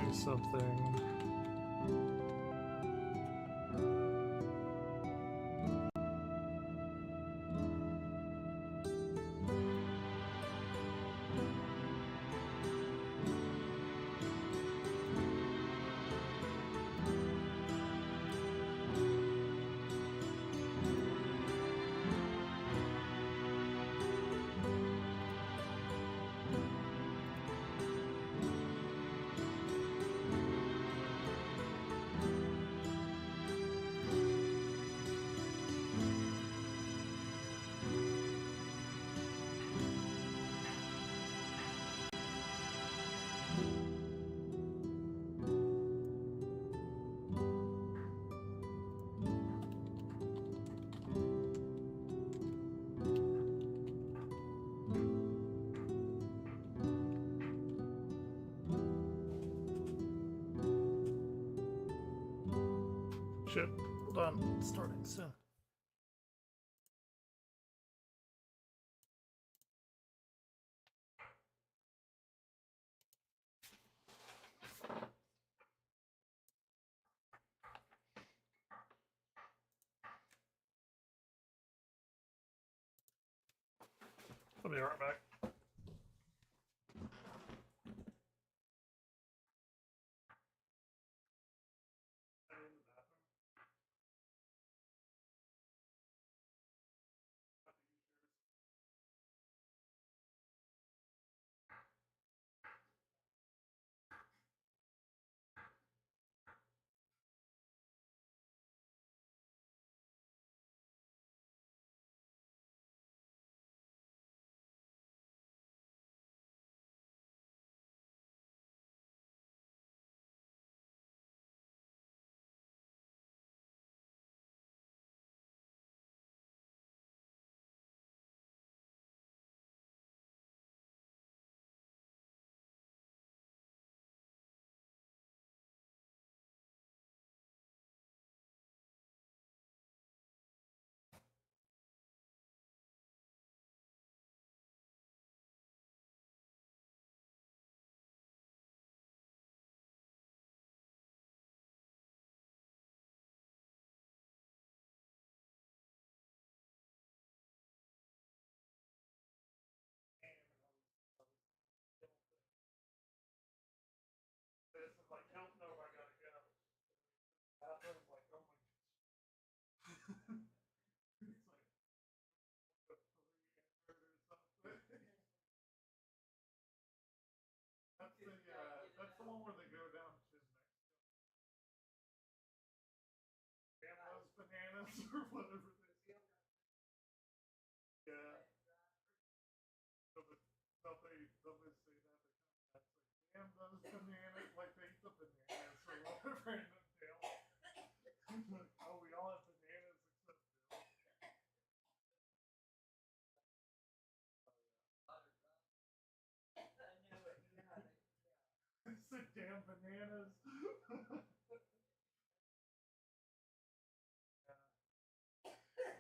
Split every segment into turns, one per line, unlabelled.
do something. Shit, hold on, it's starting soon. I'll be right back. Like, no, I gotta go. Bathroom's like, oh my gosh. It's like that's the one where they go down to those bananas or whatever they say. Yeah. They'll say that. Damn those bananas, like they eat the bananas or whatever in the tail. Oh, we all have bananas except Bill. It's the damn bananas.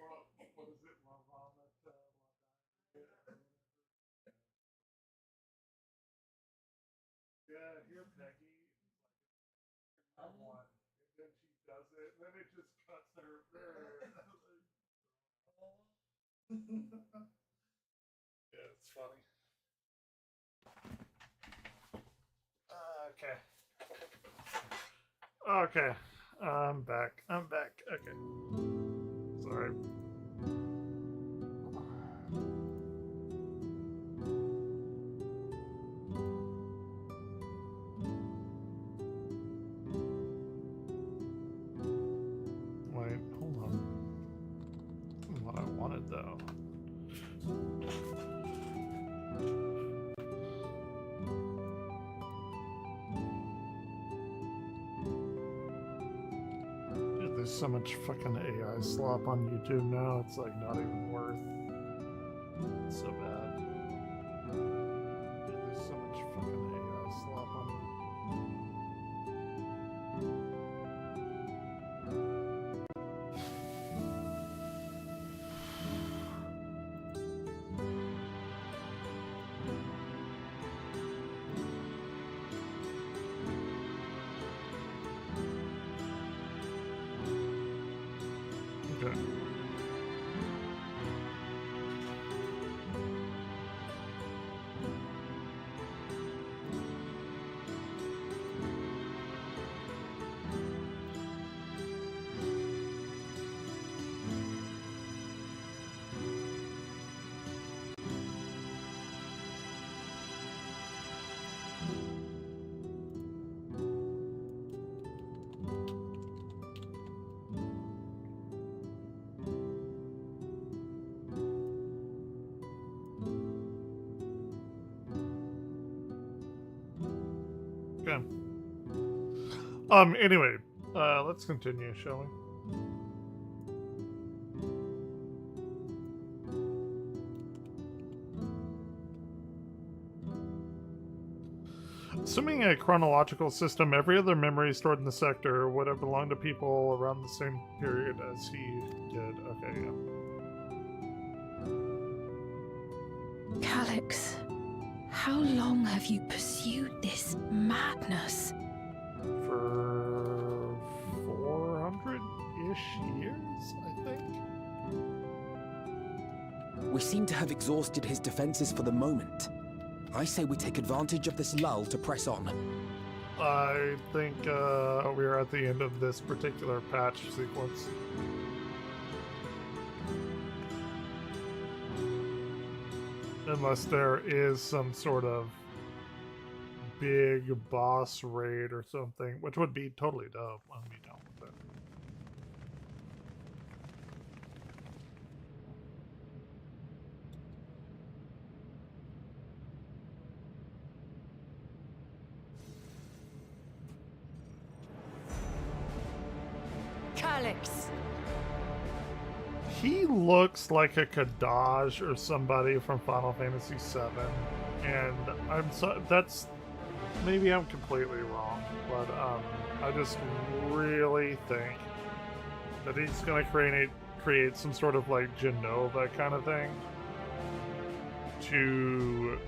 Well, what is it? La vomit, yeah, here Peggy, like one, and then she does it, and then it just cuts her. Yeah, it's funny. Okay. Okay. I'm back. Okay. Sorry. Wait, hold on. What I wanted though. Dude, there's so much fucking AI slop on YouTube now, it's like not even worth. It's so bad. Dude, there's so much fucking AI slop on YouTube. Okay. Anyway, let's continue, shall we? Assuming a chronological system, every other memory stored in the sector would have belonged to people around the same period as he did. Okay, yeah.
Calix, how long have you pursued this madness?
For 400-ish years, I think.
We seem to have exhausted his defenses for the moment. I say we take advantage of this lull to press on.
I think we're at the end of this particular patch sequence. Unless there is some sort of big boss raid or something, which would be totally dope. I'd be down with it.
Calix!
He looks like a Kadaj or somebody from Final Fantasy VII, and that's maybe I'm completely wrong, but I just really think that he's gonna create some sort of like Genova kind of thing to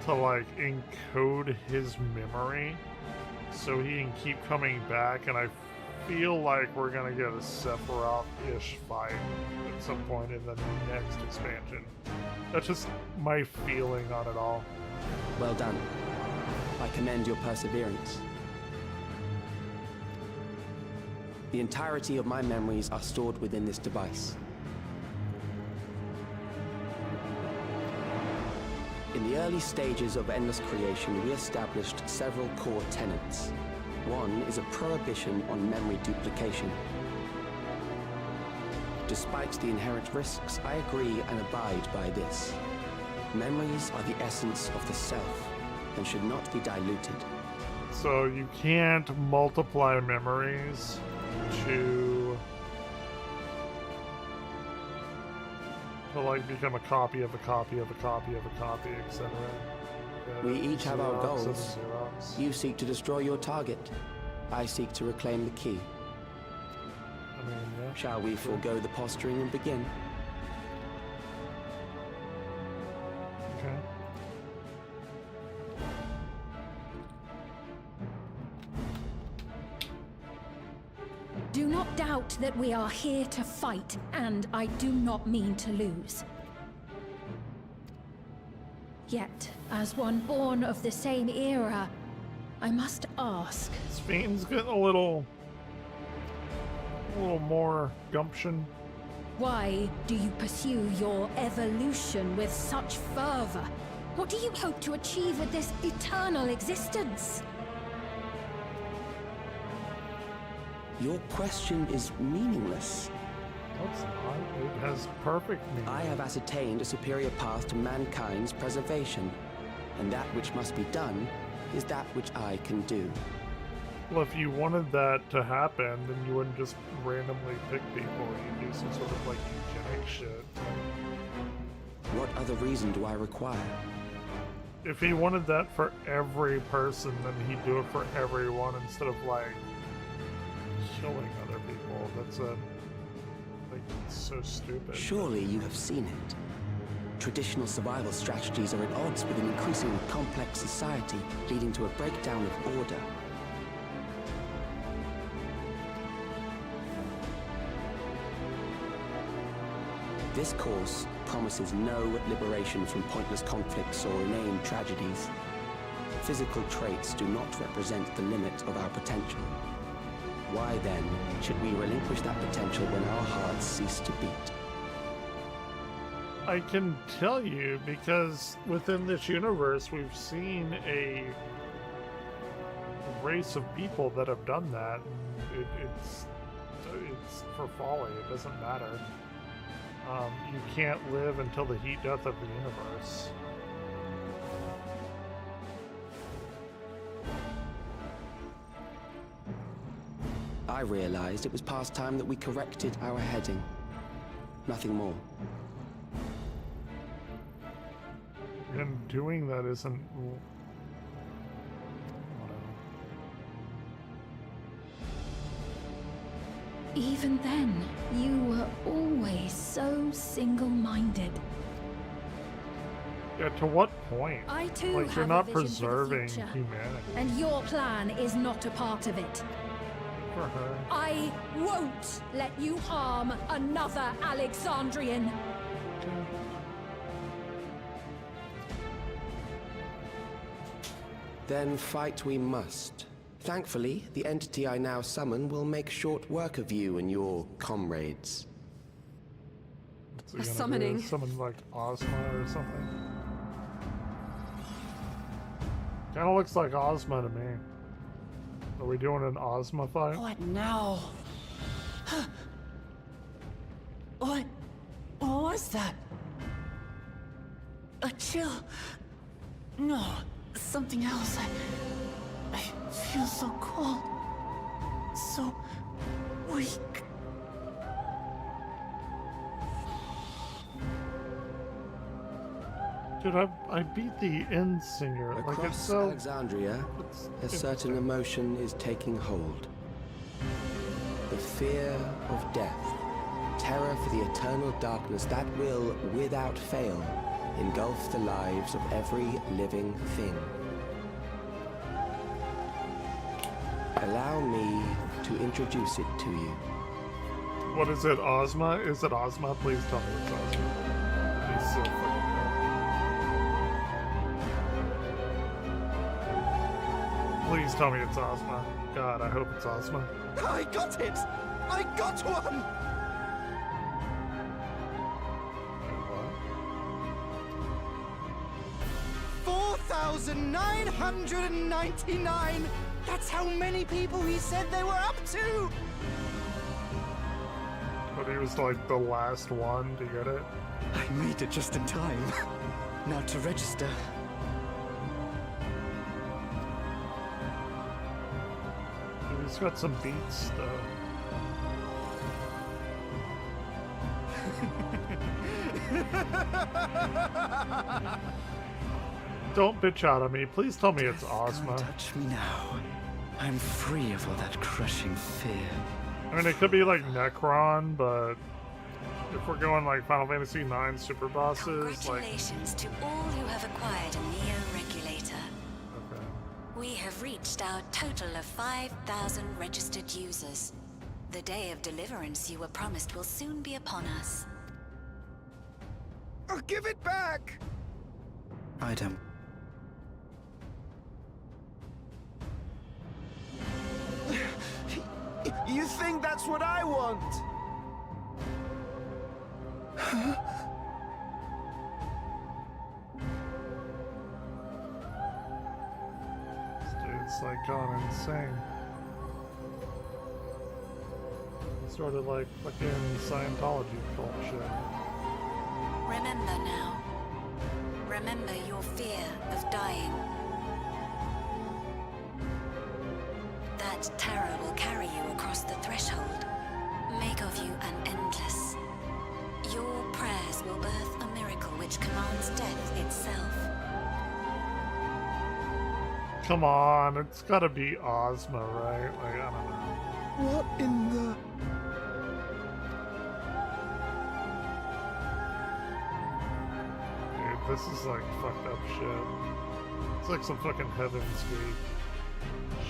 like encode his memory so he can keep coming back, and I feel like we're gonna get a Sephiroth-ish fight at some point in the next expansion. That's just my feeling on it all.
Well done. I commend your perseverance. The entirety of my memories are stored within this device. In the early stages of Endless Creation, we established several core tenets. One is a prohibition on memory duplication. Despite the inherent risks, I agree and abide by this. Memories are the essence of the self and should not be diluted.
So you can't multiply memories to like become a copy of a copy of a copy of a copy, etc.
We each have our
Xerox and
goals.
Xerox.
You seek to destroy your target. I seek to reclaim the key.
I mean, yeah.
Shall we forego the posturing and begin?
Okay.
Do not doubt that we are here to fight, and I do not mean to lose. Yet, as one born of the same era, I must ask.
Fiend's getting a little more gumption.
Why do you pursue your evolution with such fervor? What do you hope to achieve with this eternal existence?
Your question is meaningless.
No, it's not. It has perfect meaning.
I have ascertained a superior path to mankind's preservation, and that which must be done is that which I can do.
Well, if you wanted that to happen, then you wouldn't just randomly pick people. You'd do some sort of like eugenic shit.
What other reason do I require?
If he wanted that for every person, then he'd do it for everyone instead of like killing other people. That's it's so stupid.
Surely you have seen it. Traditional survival strategies are at odds with an increasingly complex society, leading to a breakdown of order. This course promises no liberation from pointless conflicts or inane tragedies. Physical traits do not represent the limit of our potential. Why then should we relinquish that potential when our hearts cease to beat?
I can tell you because within this universe, we've seen a race of people that have done that. And it's for folly. It doesn't matter. You can't live until the heat death of the universe.
I realized it was past time that we corrected our heading. Nothing more.
And doing that isn't...
Even then, you were always so single-minded.
Yeah, to what point?
I too
Like,
have
you're not
a vision
preserving
for the future,
humanity.
and your plan is not a part of it.
For her.
I won't let you harm another Alexandrian.
Then fight we must. Thankfully, the entity I now summon will make short work of you and your comrades.
What's he gonna
summoning.
do? Summon like Ozma or something? Kinda looks like Ozma to me. Are we doing an Ozma fight?
What now? What was that? A chill? No, something else. I feel so cold. So weak.
Dude, I beat the end singer. Like, it's
Across
so...
Alexandria, a
it's-
certain emotion is taking hold. The fear of death. Terror for the eternal darkness that will, without fail, engulf the lives of every living thing. Allow me to introduce it to you.
What is it, Ozma? Is it Ozma? Please tell me it's Ozma. He's so fucking good. Please tell me it's Ozma. God, I hope it's Ozma.
I got it! I got one!
What?
4,999! That's how many people he said they were up to!
But he was like the last one to get it.
I made it just in time. Now to register.
Dude, he's got some beats though. Don't bitch out at me. Please tell me it's Ozma.
Can't touch me now. I'm free of all that crushing fear.
I mean, it could be like Necron, but if we're going like Final Fantasy IX super bosses, like...
Congratulations to all who have acquired a Neo-Regulator.
Okay.
We have reached our total of 5,000 registered users. The day of deliverance you were promised will soon be upon us.
I'll give it back! Item. You think that's what I want?
This dude's like going insane. Sort of like fucking Scientology cult shit.
Remember now. Remember your fear of dying. That terror will carry you across the threshold, make of you an endless. Your prayers will birth a miracle which commands death itself.
Come on, it's gotta be Ozma, right? Like, I don't know.
What in the...
Dude, this is like fucked up shit. It's like some fucking Heaven's Gate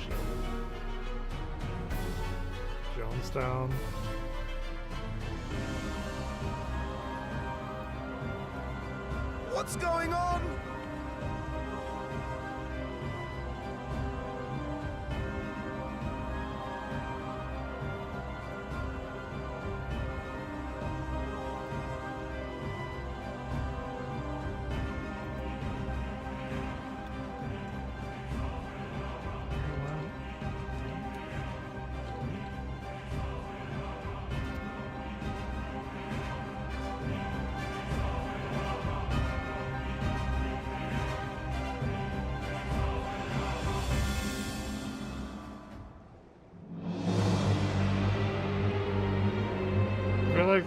shit. Jonestown.
What's going on?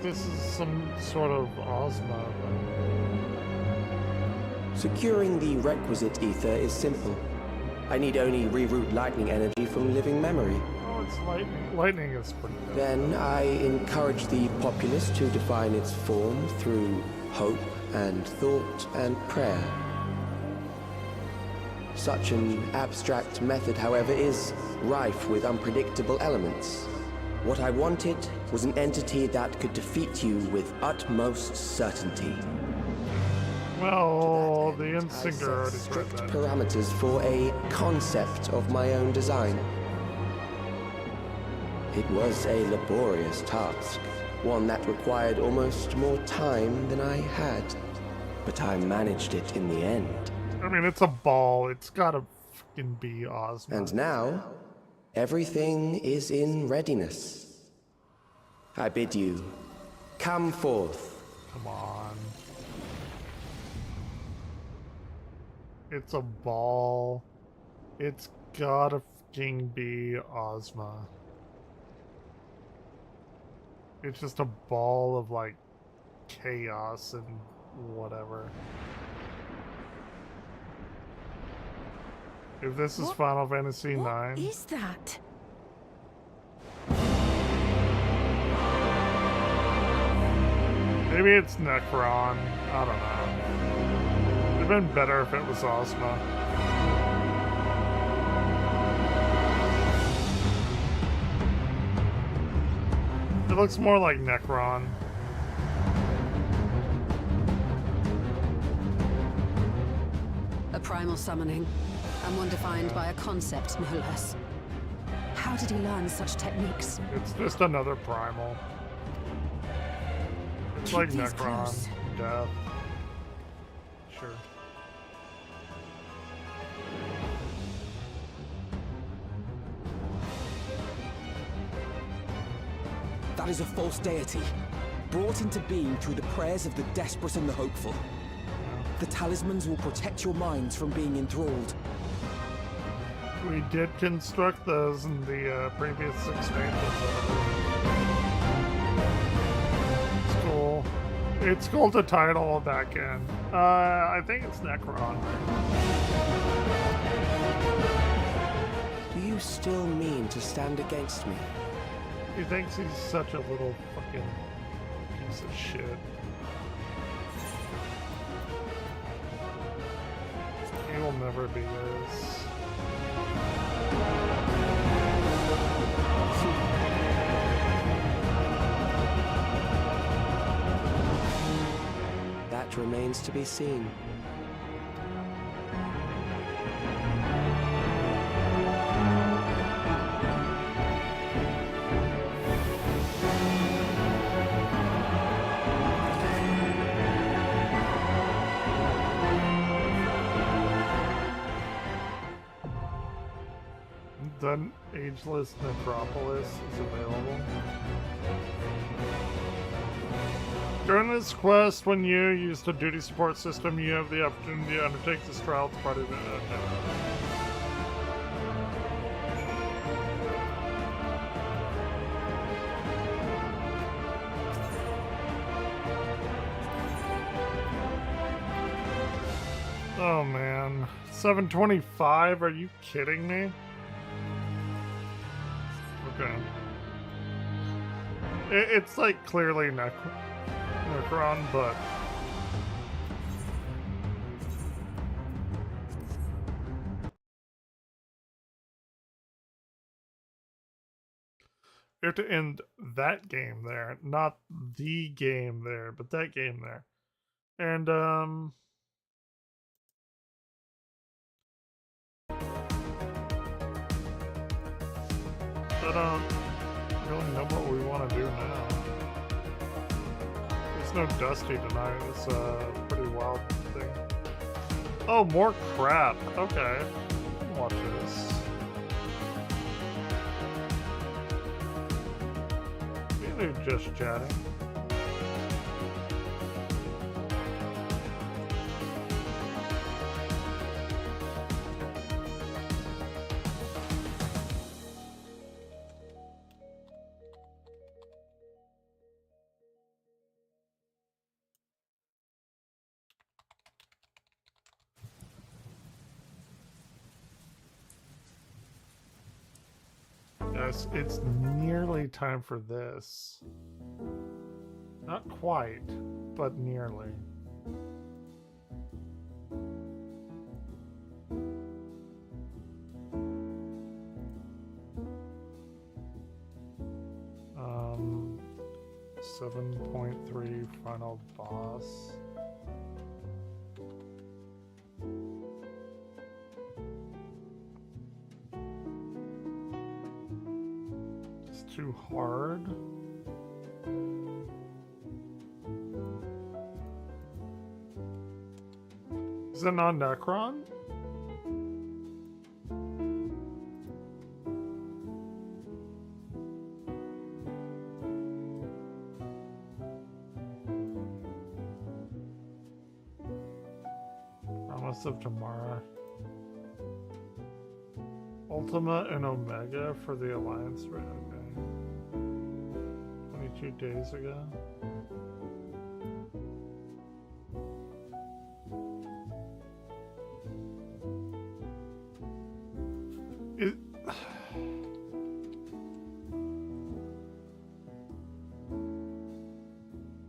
like this is some sort of Ozma.
Securing the requisite ether is simple. I need only reroute lightning energy from living memory.
Oh, it's lightning. Lightning is pretty good.
Then I encourage the populace to define its form through hope and thought and prayer. Such an abstract method, however, is rife with unpredictable elements. What I wanted was an entity that could defeat you with utmost certainty.
Well, the
I
Insinger
set
already tried
strict
that.
parameters for a concept of my own design. It was a laborious task, one that required almost more time than I had. But I managed it in the end.
I mean, it's a ball. It's gotta fucking be Ozma.
And now, everything is in readiness. I bid you, come forth.
Come on. It's a ball. It's gotta fucking be Ozma. It's just a ball of, like, chaos and whatever. If this is
What-
Final Fantasy
What
IX,
is that?
maybe it's Necron. I don't know. It'd been better if it was Ozma. It looks more like Necron.
A primal summoning, and one defined by a concept, no less. How did he learn such techniques?
It's just another primal. It's
Keep
like
these
Necron.
close.
Death. Sure.
That is a false deity, brought into being through the prayers of the desperate and the hopeful. The talismans will protect your minds from being enthralled.
We did construct those in the previous expansions. It's cool. It's cool to title back in. I think it's Necron.
Do you still mean to stand against me?
He thinks he's such a little fucking piece of shit. He will never be this.
That remains to be seen.
Then Ageless Necropolis is available. During this quest, when you use the duty support system, you have the opportunity to undertake this trial as part of the Oh man, 725? Are you kidding me? Okay. It's like clearly Necron, but you have to end that game there, not the game there, but that game there. And I don't really know what we want to do now. There's no Dusty tonight. It's a pretty wild thing. Oh, more crap. Okay. Watch this. They're just chatting. Yes, it's nearly time for this. Not quite, but nearly. Um, 7.3 final boss. It's too hard. Is it not Necron? Promise of Tomorrow. Ultima and Omega for the Alliance. Okay. 22 days ago.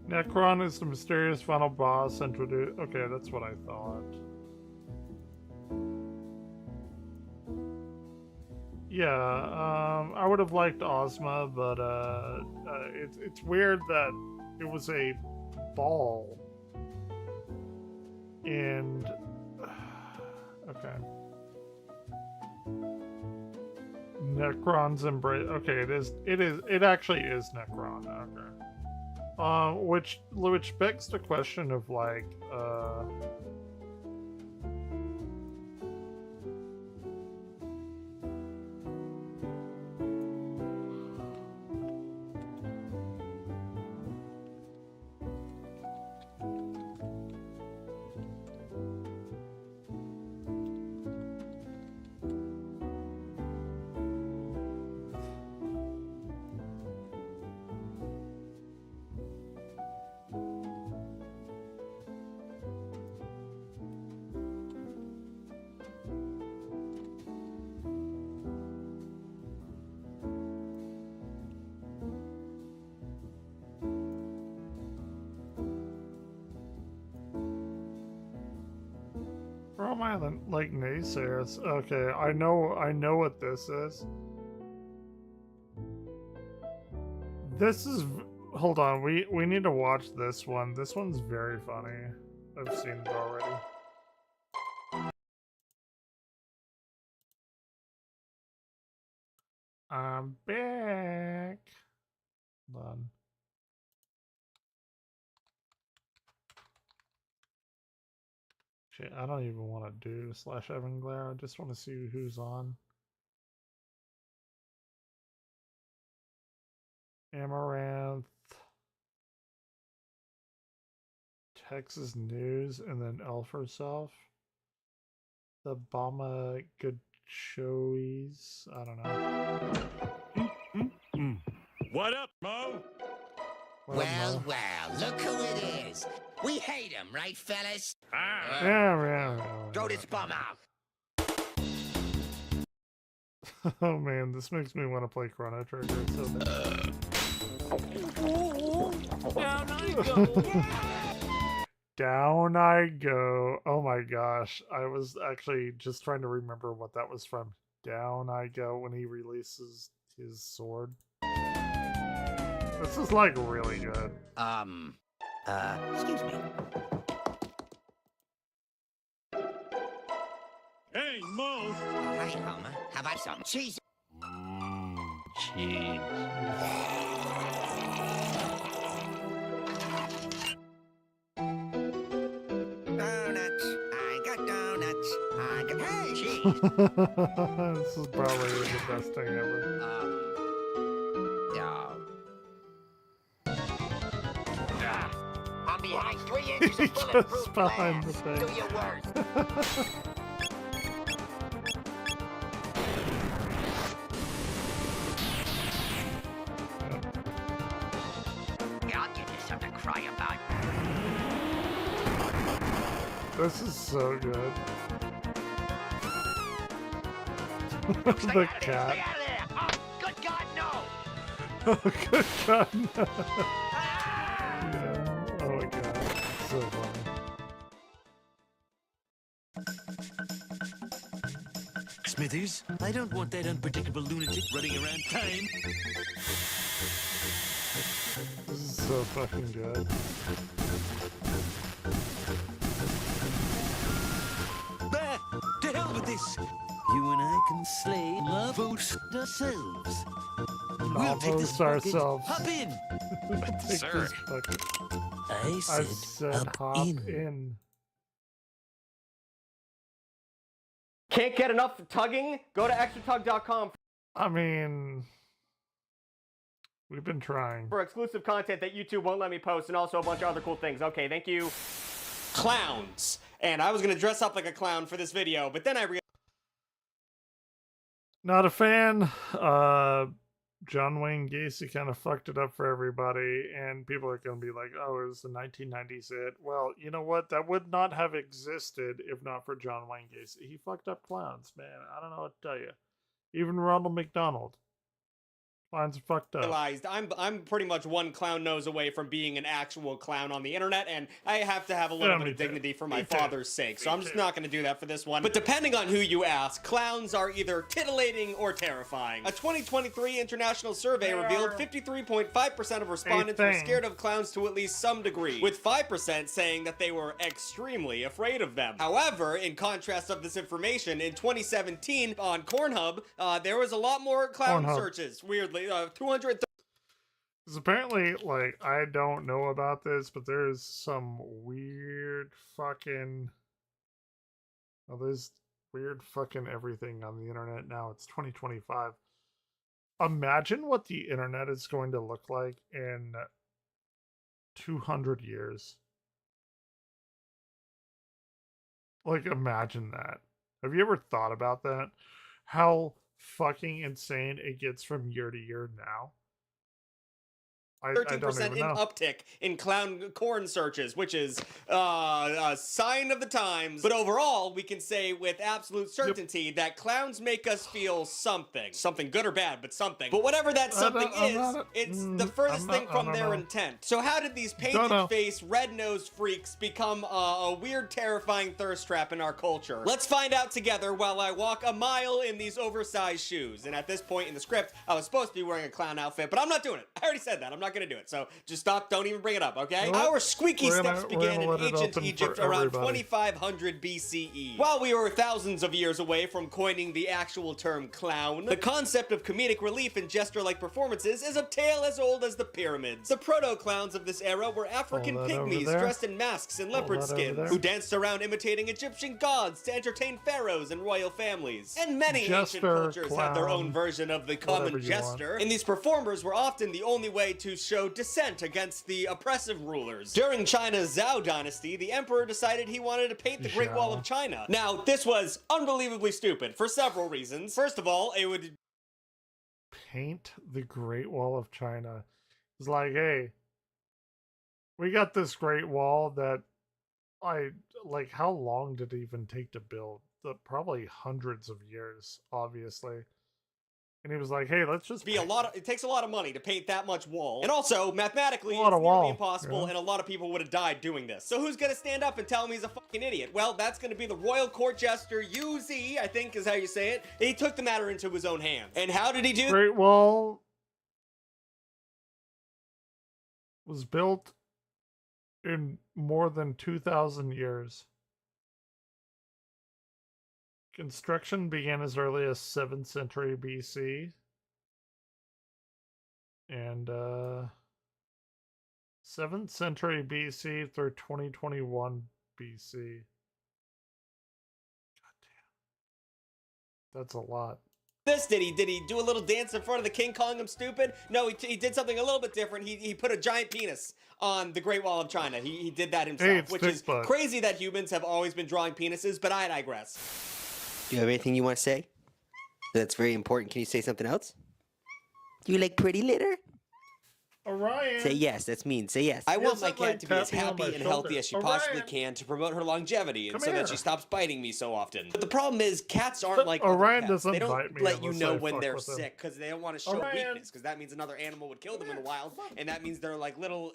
Necron is the mysterious final boss introduced. Okay, that's what I thought. Yeah, I would have liked Ozma, but it's weird that it was a ball. And okay. Necron's embrace. Okay, it actually is Necron. Okay. Which begs the question of like, where am I like naysayers? Okay, I know what this is. This is, hold on, we need to watch this one. This one's very funny. I've seen it already. I'm back. Hold on. Shit, I don't even want to do /Evanglare. I just want to see who's on. Amaranth, Texas News, and then Elf herself. The Bama Good Showies. I don't know.
What up, Mo?
Well, look who it is. We hate him, right, fellas?
Yeah.
Throw this bum out.
Oh man, this makes me want to play Chrono Trigger. It's so bad.
Down I go.
Down I go. Oh my gosh. I was actually just trying to remember what that was from. Down I go when he releases his sword. This is like really good.
Excuse me.
Hey, Mo.
All right, Homer. How about some cheese?
Cheese.
Donuts. I got donuts. I got... Hey, cheese.
This is probably the best thing ever.
I'm behind 3 inches of
Just
bulletproof
behind
glass.
the
Do
thing.
your worst. I'll give you something to cry about.
This is so good.
Stay
The
out of there,
cat.
stay out of there. Oh, good God,
Good God. Yeah. Oh my God. So funny.
Smithers, I don't want that unpredictable lunatic running around time.
This is so fucking good.
Bah! To hell with this! You and I can slay Lavos ourselves. We'll take this
Lavos
bucket.
ourselves.
Hop in!
Take
Sir.
this bucket.
I
I
said,
said
hop
hop
in.
in.
Can't get enough tugging? Go to extratug.com
I mean, we've been trying.
for exclusive content that YouTube won't let me post and also a bunch of other cool things. Okay, thank you. Clowns. And I was going to dress up like a clown for this video, but then I realized
Not a fan. John Wayne Gacy kind of fucked it up for everybody, and people are going to be like, oh, it was the 1990s hit. Well, you know what? That would not have existed if not for John Wayne Gacy. He fucked up clowns, man. I don't know what to tell you. Even Ronald McDonald. Clowns are fucked up.
I'm pretty much one clown nose away from being an actual clown on the internet, and I have to have a little
Yeah,
bit
me
of
too.
dignity for my
Me too.
father's sake, so
Me
I'm just
too.
not going to do that for this one. But depending on who you ask, clowns are either titillating or terrifying. A 2023 international survey revealed 53.5% of respondents were
thing.
scared of clowns to at least some degree, with 5% saying that they were extremely afraid of them. However, in contrast of this information, in 2017 on Pornhub, there was a lot more clown
Pornhub.
searches, weirdly. 230
Because apparently, like, I don't know about this, but there's some weird fucking... Oh, there's weird fucking everything on the internet now. It's 2025. Imagine what the internet is going to look like in 200 years. Like, imagine that. Have you ever thought about that? How fucking insane it gets from year to year now? I don't
13%
even
in
know.
uptick in clown corn searches, which is a sign of the times. But overall, we can say with absolute certainty that clowns make us feel something. Something good or bad, but something. But whatever that something it's the furthest thing from their intent. So how did these painted-faced, red-nosed freaks become a weird, terrifying thirst trap in our culture? Let's find out together while I walk a mile in these oversized shoes. And at this point in the script, I was supposed to be wearing a clown outfit, but I'm not doing it. I already said that. I'm not gonna do it. So just stop. Don't even bring it up, okay?
You know what?
Our squeaky steps began in
let it
ancient
open
Egypt
for
around
everybody.
2500 BCE. While we were thousands of years away from coining the actual term clown, the concept of comedic relief and gesture-like performances is a tale as old as the pyramids. The proto-clowns of this era were African
Hold that over
pygmies
there.
dressed in masks and
Hold
leopard
that over
skins,
there.
who danced around imitating Egyptian gods to entertain pharaohs and royal families. And many ancient
Jester,
cultures had their own
clown,
version of the
whatever
common
you
jester, and these performers were often the only way to show dissent against the oppressive rulers. During China's Zhou dynasty, the emperor decided he wanted to paint the Great Wall of China. Now, this was unbelievably stupid for several reasons. First of all, it would
Paint the Great Wall of China. It's like, hey, we got this Great Wall that like, how long did it even take to build? Probably hundreds of years, obviously. And he was like, hey, let's just
be it takes a lot of money to paint that much wall. And also, mathematically,
A lot
it's
of
nearly
wall,
impossible,
yeah.
and a lot of people would have died doing this. So who's gonna stand up and tell him he's a fucking idiot? Well, that's gonna be the royal court jester, UZ, I think is how you say it. He took the matter into his own hands. And how did he do?
Great Wall was built in more than 2,000 years. Construction began as early as 7th century BC. And 7th century BC through 2021 BC. God damn. That's a lot.
This did he do a little dance in front of the king calling him stupid? No, he did something a little bit different. He put a giant penis on the Great Wall of China. He did that himself, which is crazy that humans have always been drawing penises, but I digress.
Do you have anything you want to say? That's very important. Can you say something else? Do you like pretty litter?
Orion.
Say yes. That's mean. Say yes.
I want
Yes,
my
I'm,
cat
like,
to be as
tapping on my
happy and healthy
shoulder.
as she possibly
Orion.
can to promote her longevity and
Come
so that
here.
she stops biting me so often. But the problem is, cats aren't
But
like
Orion
other pets.
doesn't
They don't
bite me
let you
unless
know
I
when
fuck
they're
with him.
sick because they don't want to show
Orion.
weakness because that means another animal would kill them in the
Come
wild,
here.
and that means they're like little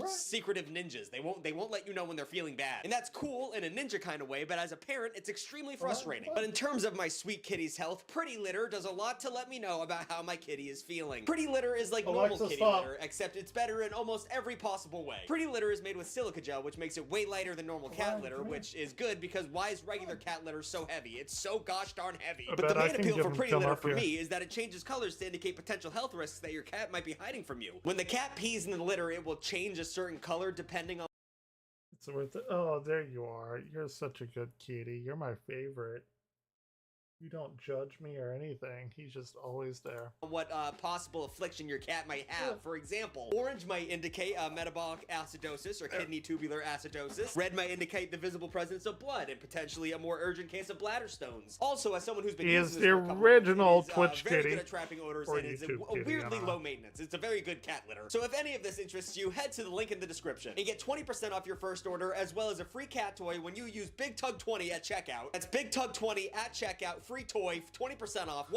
secretive ninjas. They won't let you know when they're feeling bad, and that's cool in a ninja kind of way. But as a parent, it's extremely frustrating. But in terms of my sweet kitty's health, Pretty Litter does a lot to let me know about how my kitty is feeling. Pretty Litter is like normal
Alexa,
kitty
stop.
litter, except it's better in almost every possible way. Pretty Litter is made with silica gel, which makes it way lighter than normal cat litter, which is good because why is regular cat litter so heavy? It's so gosh darn heavy.
I
But the
bet I
main
can
appeal
give
for
him
Pretty
come
Litter
up
for
here.
me is that it changes colors to indicate potential health risks that your cat might be hiding from you. When the cat pees in the litter, it will change a certain color depending on
It's worth it. Oh, there you are. You're such a good kitty. You're my favorite. You don't judge me or anything. He's just always there.
what possible affliction your cat might have. For example, orange might indicate metabolic acidosis or kidney tubular acidosis. Red might indicate the visible presence of blood and potentially a more urgent case of bladder stones. Also, as someone who's been
He
using
is
this
the
for a couple months,
original
it is,
Twitch
very
kitty.
good at trapping odors
Or
and it's
YouTube kitty, I
weirdly
don't know.
low maintenance. It's a very good cat litter. So if any of this interests you, head to the link in the description and get 20% off your first order as well as a free cat toy when you use Big Tug 20 at checkout. That's Big Tug 20 at checkout. Free toy, 20% off.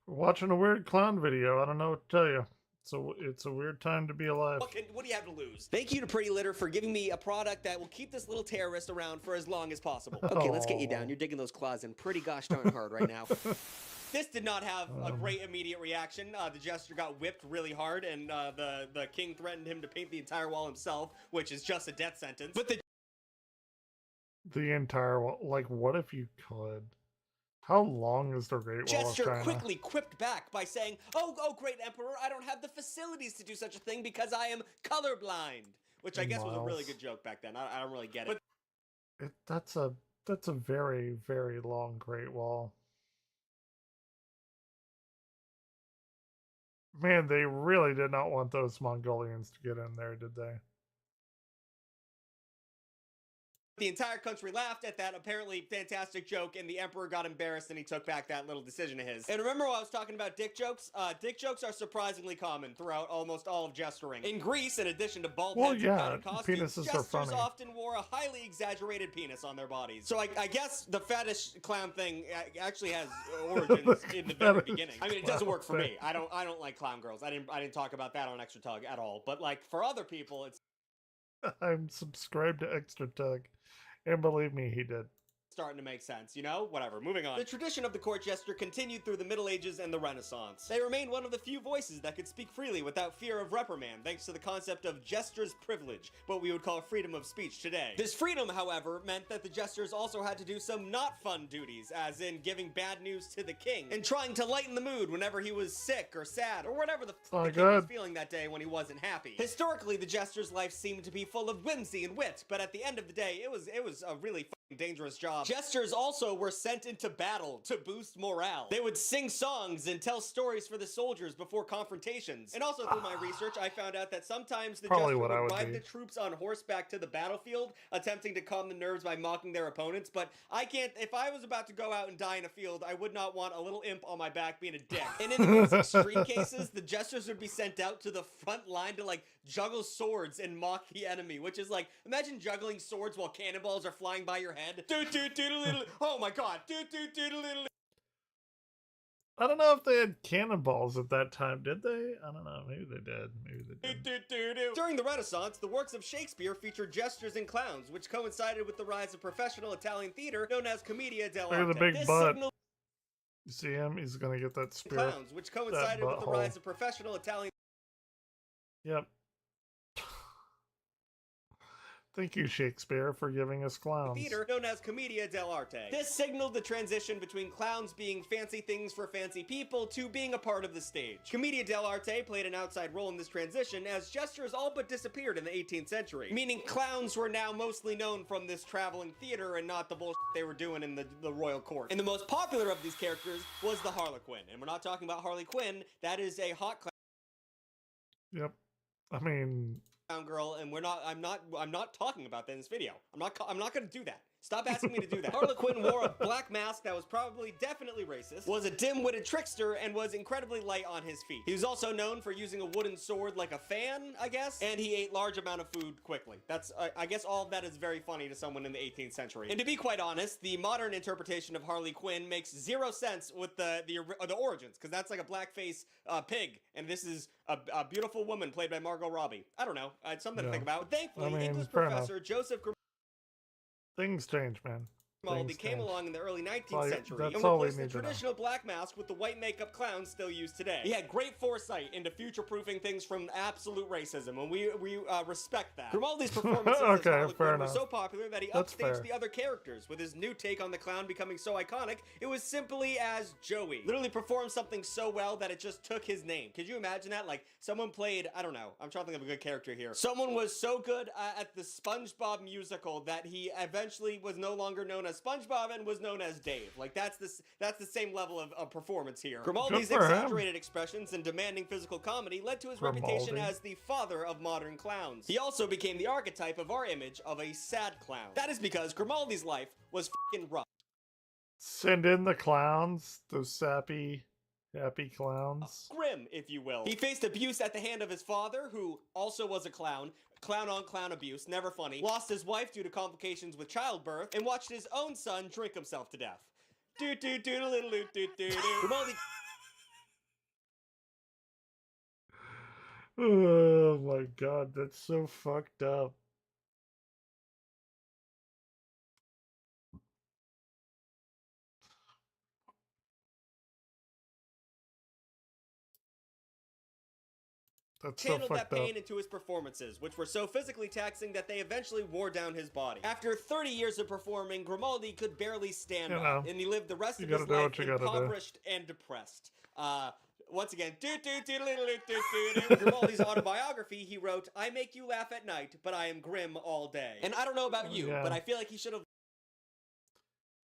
We're watching a weird clown video. I don't know what to tell you. It's a weird time to be alive.
What do you have to lose? Thank you to Pretty Litter for giving me a product that will keep this little terrorist around for as long as possible. Okay, let's get you down. You're digging those claws in pretty gosh darn hard right now. This did not have a great immediate reaction. The jester got whipped really hard, and the king threatened him to paint the entire wall himself, which is just a death sentence. But
The entire wall. Like, what if you could? How long is the Great Wall of
Jester
China?
quickly quipped back by saying, oh, great emperor, I don't have the facilities to do such a thing because I am colorblind. Which I guess was a really good joke back then. I don't really get it.
That's a very, very long Great Wall. Man, they really did not want those Mongolians to get in there, did they?
The entire country laughed at that apparently fantastic joke, and the emperor got embarrassed and he took back that little decision of his. And remember when I was talking about dick jokes? Dick jokes are surprisingly common throughout almost all of jestering. In Greece, in addition to bald heads and padded costumes,
penises are
jesters
funny.
often wore a highly exaggerated penis on their bodies. So I guess the fetish clown thing actually has origins in the very beginning. I mean, it doesn't work for me. I don't like clown girls. I didn't talk about that on Extra Tug at all. But like for other people, it's
I'm subscribed to Extra Tug. And believe me, he did.
starting to make sense, you know? Whatever, moving on. The tradition of the court jester continued through the Middle Ages and the Renaissance. They remained one of the few voices that could speak freely without fear of reprimand, thanks to the concept of jester's privilege, what we would call freedom of speech today. This freedom, however, meant that the jesters also had to do some not fun duties, as in giving bad news to the king, and trying to lighten the mood whenever he was sick or sad, or whatever the king was feeling that day when he wasn't happy. Historically, the jester's life seemed to be full of whimsy and wit, but at the end of the day, it was a really dangerous job. Jesters also were sent into battle to boost morale. They would sing songs and tell stories for the soldiers before confrontations. And also through my research, I found out that sometimes the jester would ride the troops on horseback to the battlefield, attempting to calm the nerves by mocking their opponents. But I can't, if I was about to go out and die in a field, I would not want a little imp on my back being a dick. And in the most extreme cases, the jesters would be sent out to the front line to like juggle swords and mock the enemy, which is like, imagine juggling swords while cannonballs are flying by your head. Oh my god.
I don't know if they had cannonballs at that time, did they? I don't know. Maybe they did. Maybe they did.
During the Renaissance, the works of Shakespeare featured jesters and clowns, which coincided with the rise of professional Italian theater known as Commedia dell'arte.
Look at the big butt. You see him? He's gonna get that spear.
Clowns, which coincided with the rise of professional Italian.
Yep. Thank you, Shakespeare, for giving us clowns.
Theater known as Commedia dell'arte. This signaled the transition between clowns being fancy things for fancy people to being a part of the stage. Commedia dell'arte played an outside role in this transition as jesters all but disappeared in the 18th century, meaning clowns were now mostly known from this traveling theater and not the bullshit they were doing in the royal court. And the most popular of these characters was the Harlequin. And we're not talking about Harley Quinn, that is a hot clown.
Yep. I mean,
Girl, and I'm not talking about that in this video. I'm not gonna do that. Stop asking me to do that. Harlequin wore a black mask that was definitely racist, was a dim-witted trickster, and was incredibly light on his feet. He was also known for using a wooden sword like a fan, I guess, and he ate large amount of food quickly. That's, I guess all of that is very funny to someone in the 18th century. And to be quite honest, the modern interpretation of Harley Quinn makes zero sense with the origins, because that's like a blackface pig, and this is a beautiful woman played by Margot Robbie. I don't know. It's something to think about. But thankfully, English professor Joseph
Things change, man.
Grimaldi came along in the early 19th century and
all we
replaced the
need to know.
traditional black mask with the white makeup clowns still used today. He had great foresight into future-proofing things from absolute racism, and we respect that. Grimaldi's performances as Harley Quinn were so popular that he upstaged the other characters. With his new take on the clown becoming so iconic, it was simply as Joey. Literally performed something so well that it just took his name. Could you imagine that? Like, someone played, I don't know, I'm trying to think of a good character here. Someone was so good at the SpongeBob musical that he eventually was no longer known as SpongeBob and was known as Dave. Like, that's the same level of performance here. Grimaldi's exaggerated expressions and demanding physical comedy led to his reputation as the father of modern clowns. He also became the archetype of our image of a sad clown. That is because Grimaldi's life was f***ing rough.
Send in the clowns, those sappy, happy clowns.
Grim, if you will. He faced abuse at the hand of his father, who also was a clown. Clown on clown abuse, never funny. Lost his wife due to complications with childbirth, and watched his own son drink himself to death. Grimaldi.
Oh my god, that's so fucked up.
Channeled that pain into his performances, which were so physically taxing that they eventually wore down his body. After 30 years of performing, Grimaldi could barely stand up, and he lived the rest of his life impoverished and depressed. Once again, in Grimaldi's autobiography, he wrote, "I make you laugh at night, but I am grim all day." And I don't know about you, but I feel like he should have...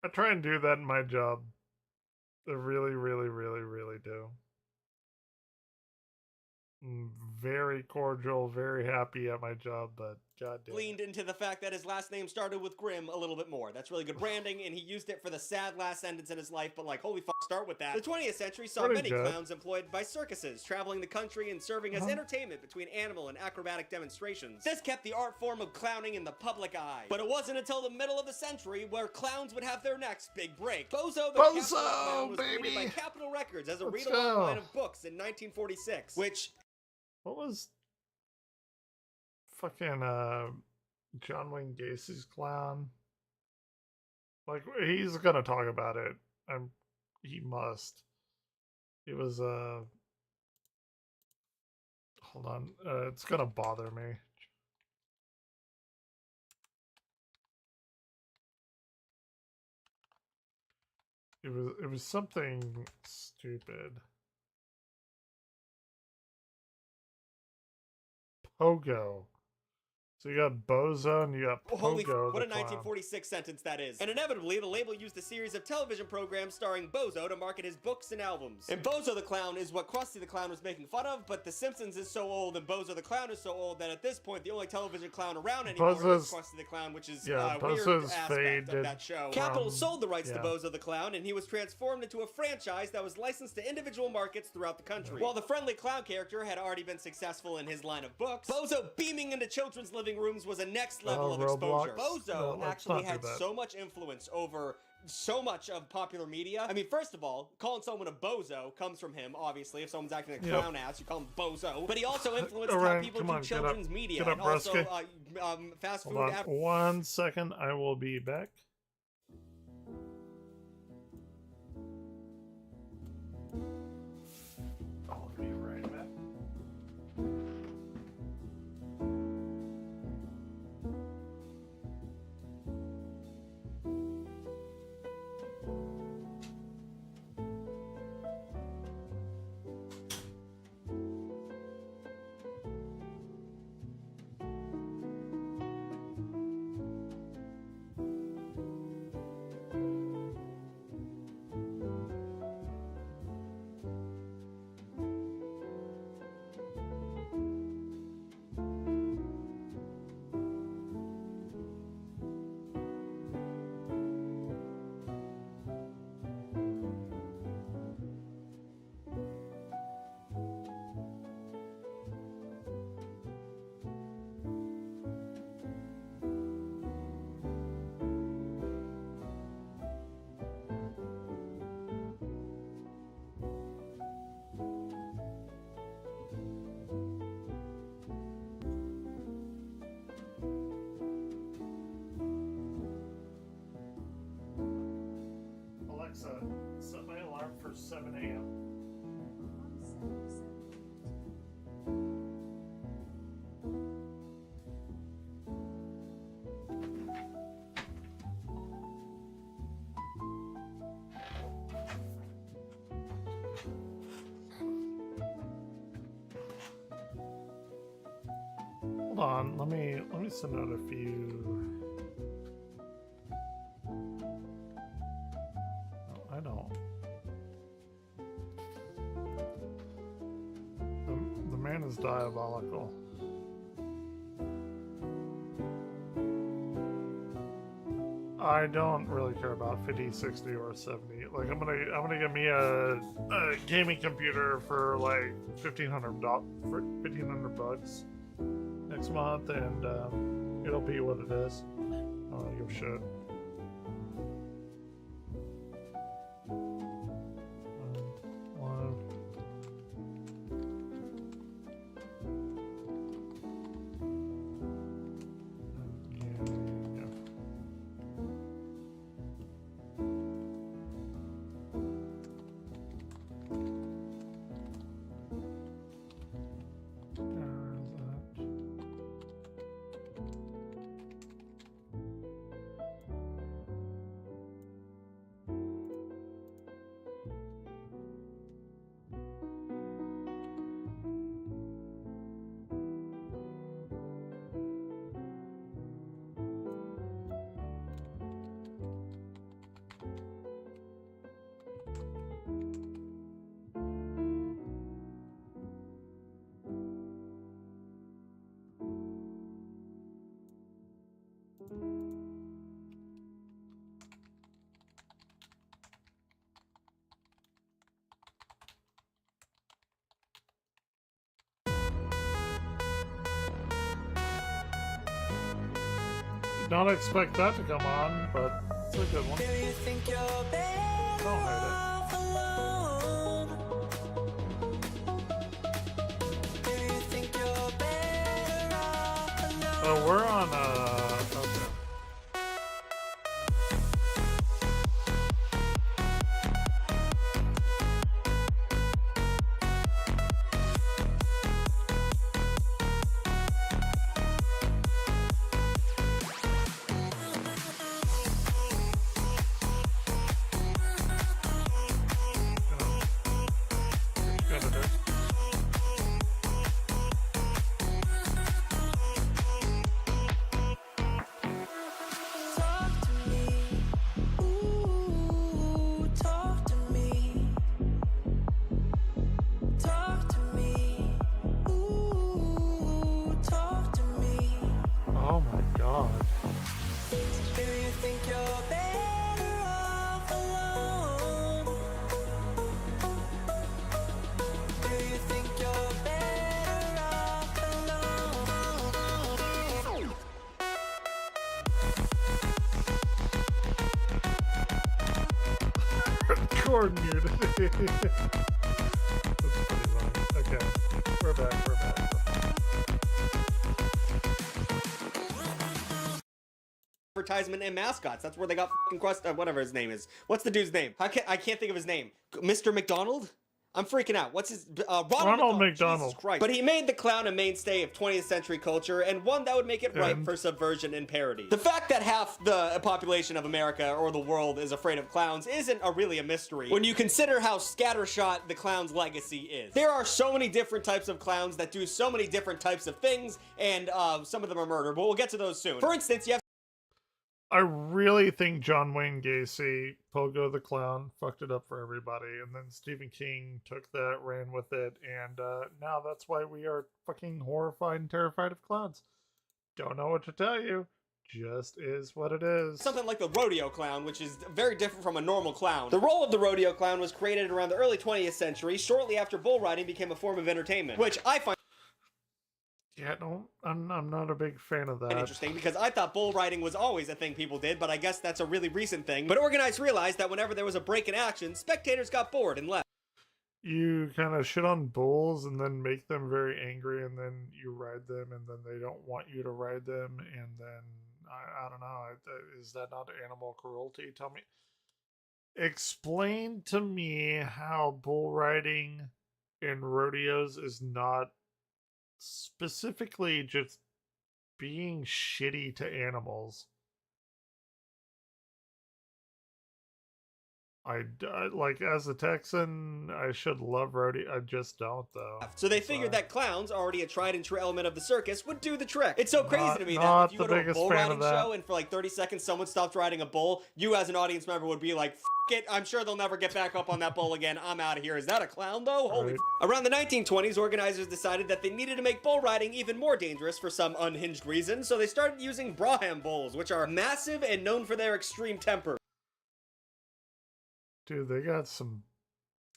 I try and do that in my job. I really, really, really, really do. Very cordial, very happy at my job, but goddamn.
Leaned into the fact that his last name started with Grimm a little bit more. That's really good branding, and he used it for the sad last sentence in his life, but like, holy fuck, start with that. The 20th century saw many clowns employed by circuses, traveling the country and serving as entertainment between animal and acrobatic demonstrations. This kept the art form of clowning in the public eye. But it wasn't until the middle of the century where clowns would have their next big break. Bozo the Capital Clown was created by Capitol Records as a read-along line of books in 1946, which...
What was fucking John Wayne Gacy's clown? Like, he's gonna talk about it. He must. It was hold on. It's gonna bother me. It was something stupid. Pogo. So you got Bozo and you got Pogo.
Holy what a 1946 sentence that is. And inevitably, the label used a series of television programs starring Bozo to market his books and albums. And Bozo the Clown is what Krusty the Clown was making fun of, but The Simpsons is so old and Bozo the Clown is so old that at this point, the only television clown around anymore is Krusty the Clown, which is a weird aspect of that show. Capitol sold the rights to Bozo the Clown, and he was transformed into a franchise that was licensed to individual markets throughout the country. While the friendly clown character had already been successful in his line of books, Bozo beaming into children's living rooms was a next level of exposure. Bozo actually had so much influence over so much of popular media. I mean, first of all, calling someone a bozo comes from him, obviously. If someone's acting a clown ass, you call him bozo. But he also influenced how people do children's media and also fast food.
1 second, I will be back. I'll be right back. 7 a.m. Hold on, let me send out a few. No, I don't. The man is diabolical. I don't really care about 50, 60, or 70. Like I'm gonna get me a gaming computer for like $1,500 next month, and it'll be what it is. I don't give a shit. Did not expect that to come on, but it's a good one. Don't hate it. Oh, we're on, okay. Oh my god. Cord muted. That's pretty funny. Okay, we're back.
Advertisement and mascots. That's where they got fucking whatever his name is. What's the dude's name? I can't think of his name. Mr. McDonald? I'm freaking out. What's his Ronald McDonald. Jesus Christ. But he made the clown a mainstay of 20th century culture, and one that would make it ripe for subversion and parody. The fact that half the population of America or the world is afraid of clowns isn't really a mystery when you consider how scattershot the clown's legacy is. There are so many different types of clowns that do so many different types of things, and some of them are murder, but we'll get to those soon. For instance, you have
I really think John Wayne Gacy, Pogo the Clown, fucked it up for everybody, and then Stephen King took that, ran with it, and now that's why we are fucking horrified and terrified of clowns. Don't know what to tell you. Just is what it is.
Something like the rodeo clown, which is very different from a normal clown. The role of the rodeo clown was created around the early 20th century, shortly after bull riding became a form of entertainment, which I find
Yeah, no, I'm not a big fan of that.
Interesting, because I thought bull riding was always a thing people did, but I guess that's a really recent thing. But organized realized that whenever there was a break in action, spectators got bored and left.
You kind of shit on bulls and then make them very angry, and then you ride them, and then they don't want you to ride them, and then I don't know. Is that not animal cruelty? Tell me. Explain to me how bull riding in rodeos is not specifically just being shitty to animals. Like, as a Texan, I should love rodeo. I just don't, though.
So they
I'm
figured
sorry.
that clowns, already a tried and true element of the circus, would do the trick. It's so crazy to me that
Not
if you go
the
to a
biggest
bull
fan of
riding
that.
show and for like 30 seconds someone stopped riding a bull, you as an audience member would be like, F it, I'm sure they'll never get back up on that bull again. I'm out of here. Is that a clown though? Holy
Right.
Around the 1920s, organizers decided that they needed to make bull riding even more dangerous for some unhinged reason, so they started using Braham bulls, which are massive and known for their extreme temper.
Dude, they got some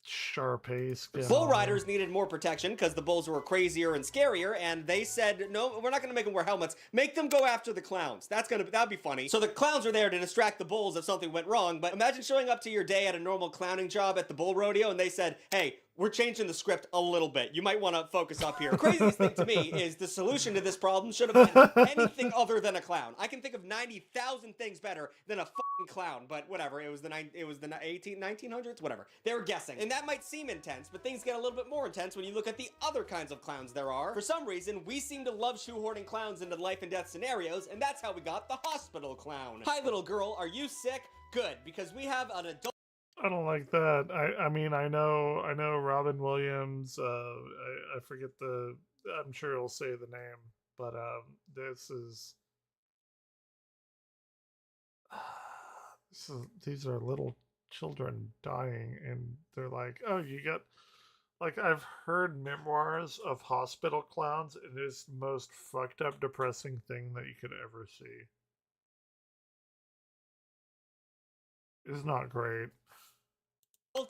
Shar-Pei skin.
Bull
on
riders
them.
needed more protection because the bulls were crazier and scarier, and they said, no, we're not gonna make them wear helmets. Make them go after the clowns. That'd be funny. So the clowns were there to distract the bulls if something went wrong, but imagine showing up to your day at a normal clowning job at the bull rodeo and they said, hey, we're changing the script a little bit. You might want to focus up here. The craziest thing to me is the solution to this problem should have been anything other than a clown. I can think of 90,000 things better than a fucking clown, but whatever. It was the 1900s, whatever. They were guessing. And that might seem intense, but things get a little bit more intense when you look at the other kinds of clowns there are. For some reason, we seem to love shoehorning clowns into life and death scenarios, and that's how we got the hospital clown. Hi, little girl. Are you sick? Good, because we have an adult.
I don't like that. I mean, I know Robin Williams. I forget I'm sure he'll say the name, but these are little children dying, and they're like, oh, you got, like, I've heard memoirs of hospital clowns, and it's the most fucked up, depressing thing that you could ever see. It's not great.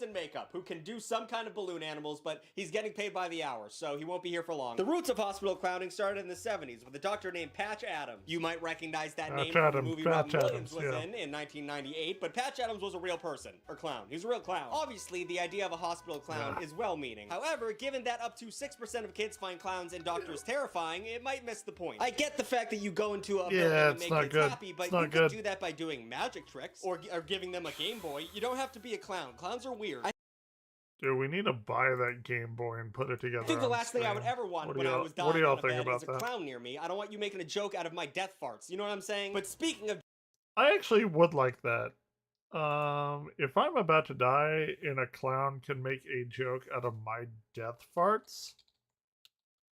In makeup who can do some kind of balloon animals, but he's getting paid by the hour, so he won't be here for long. The roots of hospital clowning started in the 70s with a doctor named Patch Adams. You might recognize that name from the movie Robin Williams was in 1998, but Patch Adams was a real person, or clown. He was a real clown. Obviously, the idea of a hospital clown is well-meaning. However, given that up to 6% of kids find clowns and doctors terrifying, it might miss the point. I get the fact that you go into a building and make kids happy, but you can do that by doing magic tricks or giving them a Game Boy. You don't have to be a clown. Clowns are weird.
Dude, we need to buy that Game Boy and put it together.
I think the last thing I would ever want when I was dying out of bed is a clown near me. I don't want you making a joke out of my death farts. You know what I'm saying? But speaking of,
I actually would like that. If I'm about to die and a clown can make a joke out of my death farts,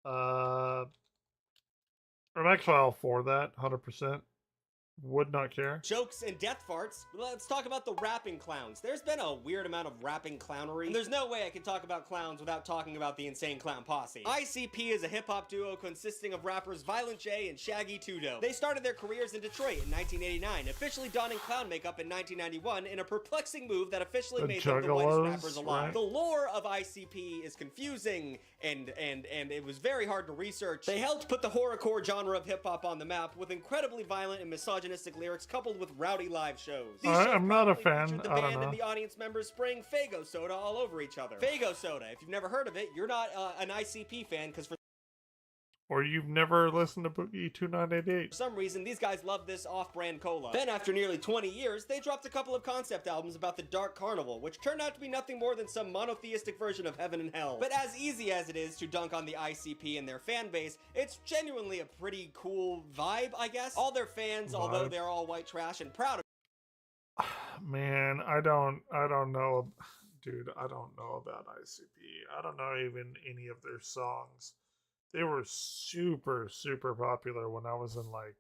I'm actually all for that, 100%. Would not care.
Jokes and death farts. Let's talk about the rapping clowns. There's been a weird amount of rapping clownery. And there's no way I can talk about clowns without talking about the Insane Clown Posse. ICP is a hip-hop duo consisting of rappers Violent J and Shaggy 2 Dope. They started their careers in Detroit in 1989, officially donning clown makeup in 1991 in a perplexing move that officially made them the whitest rappers alive. Right? The lore of ICP is confusing and it was very hard to research. They helped put the horrorcore genre of hip-hop on the map with incredibly violent and misogynistic lyrics coupled with rowdy live shows.
I'm not a fan.
The
I don't
band
know.
and the audience members spraying Faygo soda all over each other. Faygo soda, if you've never heard of it, you're not an ICP fan, because for
Or you've never listened to Boogie 2988.
For some reason, these guys love this off-brand cola. Then, after nearly 20 years, they dropped a couple of concept albums about the Dark Carnival, which turned out to be nothing more than some monotheistic version of Heaven and Hell. But as easy as it is to dunk on the ICP and their fan base, it's genuinely a pretty cool vibe, I guess. All their fans, although they're all white trash and proud of
Man, I don't know. Dude, I don't know about ICP. I don't know even any of their songs. They were super, super popular when I was in like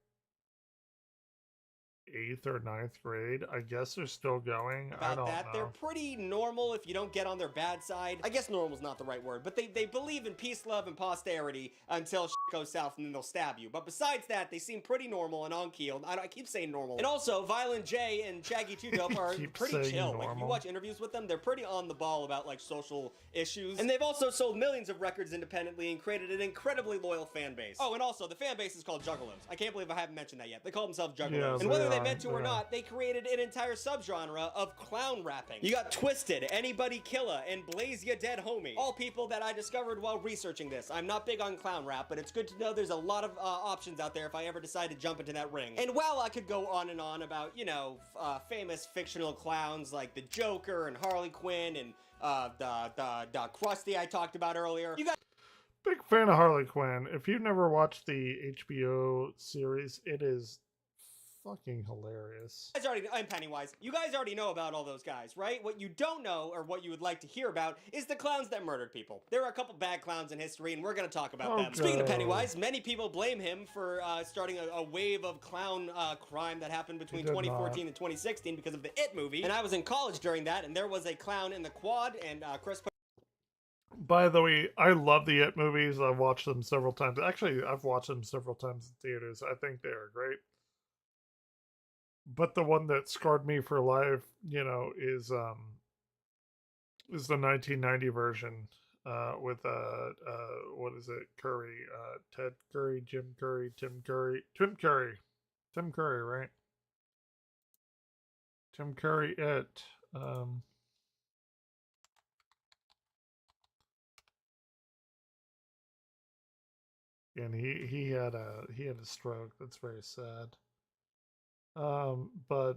8th or 9th grade. I guess they're still going. I don't know.
They're pretty normal if you don't get on their bad side. I guess normal's not the right word, but they believe in peace, love, and posterity until shit goes south and then they'll stab you. But besides that, they seem pretty normal and on-keeled. I keep saying normal. And also, Violent J and Shaggy 2 Dope are pretty chill. Like, if you watch interviews with them, they're pretty on the ball about, like, social issues. And they've also sold millions of records independently and created an incredibly loyal fan base. Oh, and also, the fan base is called Juggalos. I can't believe I haven't mentioned that yet. They call themselves Juggalos.
Yeah,
and whether they meant to or not, they created an entire subgenre of clown rapping. You got Twisted, Anybody Killa, and Blaze Ya Dead Homie. All people that I discovered while researching this. I'm not big on clown rap, but it's good good to know there's a lot of options out there if I ever decide to jump into that ring. And while I could go on and on about, you know, famous fictional clowns like the Joker and Harley Quinn and the Krusty I talked about earlier, you guys
Big fan of Harley Quinn. If you've never watched the HBO series, it is fucking hilarious.
already, I'm Pennywise. You guys already know about all those guys, right? What you don't know, or what you would like to hear about, is the clowns that murdered people. There are a couple bad clowns in history, and we're gonna talk about them. Speaking of Pennywise, many people blame him for starting a wave of clown crime that happened between 2014 and 2016 because of the It movie. And I was in college during that, and there was a clown in the quad, and Chris.
By the way, I love the It movies. I've watched them several times. Actually, I've watched them several times in theaters. I think they are great. But the one that scarred me for life, you know, is the 1990 version with what is it? Curry, Ted Curry, Jim Curry, Tim Curry, right? Tim Curry, It. And he had a stroke. That's very sad. But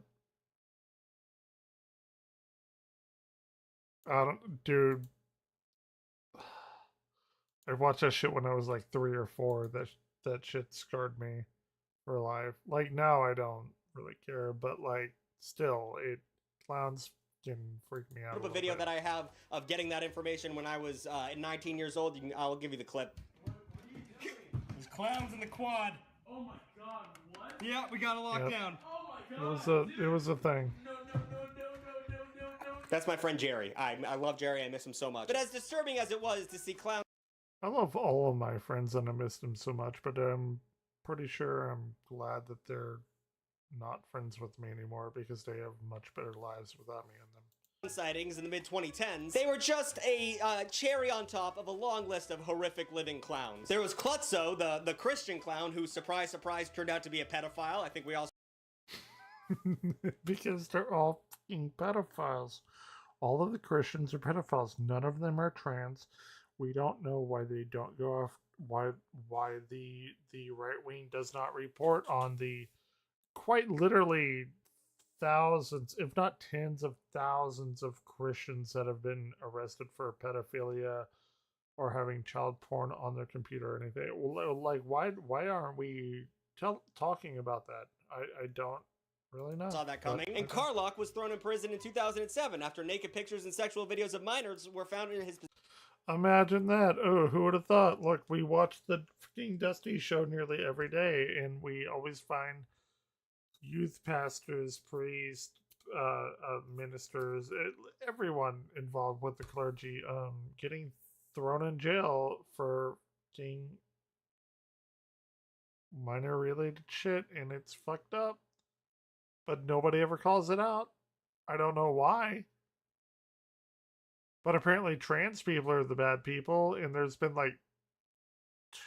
I don't, dude. I watched that shit when I was like 3 or 4. That shit scarred me for life. Like now, I don't really care, but like still, clowns can freak me out.
A video that I have of getting that information when I was 19 years old. I'll give you the clip. There's clowns in the quad.
Oh my god, what?
Yeah, we got a lockdown.
Oh my god.
It was a thing.
No.
That's my friend Jerry. I love Jerry. I miss him so much. But as disturbing as it was to see clowns.
I love all of my friends and I missed them so much, but I'm pretty sure I'm glad that they're not friends with me anymore because they have much better lives without me in them.
Sightings in the mid-2010s, they were just a cherry on top of a long list of horrific living clowns. There was Klutzo, the Christian clown, who, surprise, surprise, turned out to be a pedophile. I think we all...
Because they're all fucking pedophiles. All of the Christians are pedophiles. None of them are trans. We don't know why they don't go off, why the right wing does not report on the quite literally thousands, if not tens of thousands of Christians that have been arrested for pedophilia or having child porn on their computer or anything. Like, why aren't we talking about that? I don't really know.
Saw that coming. And Carlock was thrown in prison in 2007 after naked pictures and sexual videos of minors were found in his...
Imagine that. Oh, who would have thought? Look, we watch the freaking Destiny show nearly every day, and we always find youth pastors, priests, ministers, everyone involved with the clergy getting thrown in jail for being minor related shit, and it's fucked up. But nobody ever calls it out. I don't know why. But apparently trans people are the bad people, and there's been like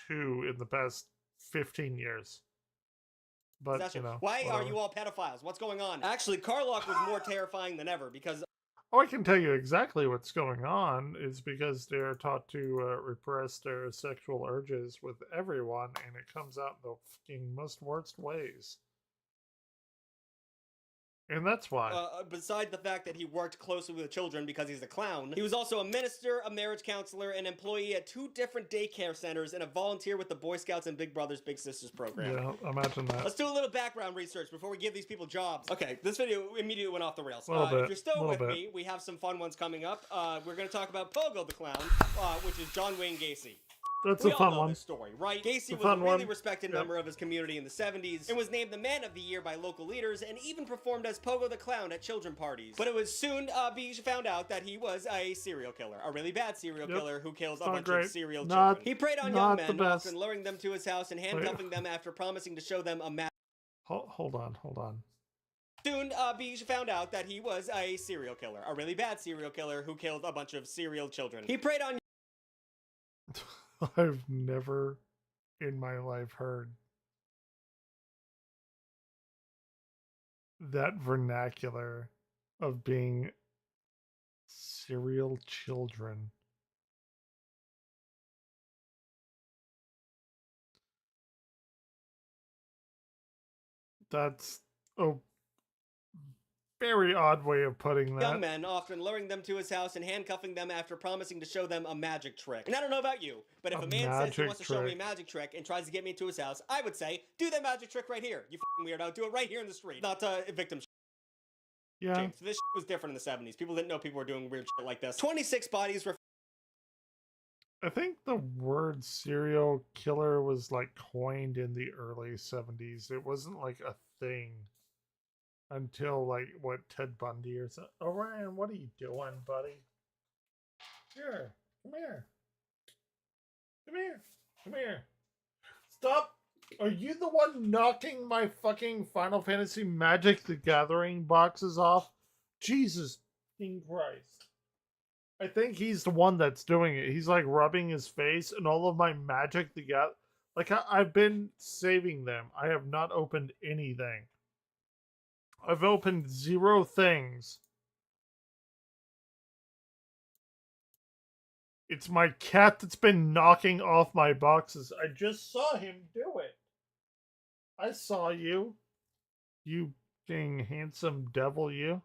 2 in the past 15 years. But, you know,
why are you all pedophiles? What's going on? Actually, Carlock was more terrifying than ever because...
Oh, I can tell you exactly what's going on is because they're taught to repress their sexual urges with everyone, and it comes out in the fucking most worst ways. And that's why.
Besides the fact that he worked closely with children because he's a clown, he was also a minister, a marriage counselor, an employee at 2 different daycare centers, and a volunteer with the Boy Scouts and Big Brothers Big Sisters program.
Yeah, imagine that.
Let's do a little background research before we give these people jobs. Okay, this video immediately went off the rails.
If
you're still with me, we have some fun ones coming up. We're going to talk about Pogo the Clown, which is John Wayne Gacy.
That's
we
a fun
all know
one.
This story, right? Gacy was a
fun
really
one.
respected member of his community in the 70s and was named the Man of the Year by local leaders and even performed as Pogo the Clown at children parties. But it was soon be found out that he was a serial killer, a really bad serial killer who kills a bunch of serial children. He preyed on young men, often luring them to his house and handcuffing them after promising to show them a map.
Hold on.
Soon, be found out that he was a serial killer, a really bad serial killer who killed a bunch of serial children. He preyed on...
I've never in my life heard that vernacular of being serial children. That's a very odd way of putting that.
Young men, often luring them to his house and handcuffing them after promising to show them a magic trick. And I don't know about you, but if a man says he wants to show me a magic trick and tries to get me into his house, I would say, do that magic trick right here. You f***ing weirdo. Do it right here in the street. Not victim
Yeah.
James, this was different in the 70s. People didn't know people were doing weird shit like this. 26 bodies were.
I think the word serial killer was like coined in the early 70s. It wasn't like a thing until like what, Ted Bundy or something. Oh, Ryan, what are you doing, buddy? Here, come here. Come here. Come here. Stop. Are you the one knocking my fucking Final Fantasy Magic the Gathering boxes off? Jesus fucking Christ. I think he's the one that's doing it. He's like rubbing his face and all of my Magic the Gathering. Like, I've been saving them. I have not opened anything. I've opened 0 things. It's my cat that's been knocking off my boxes. I just saw him do it. I saw you. You dang handsome devil, you.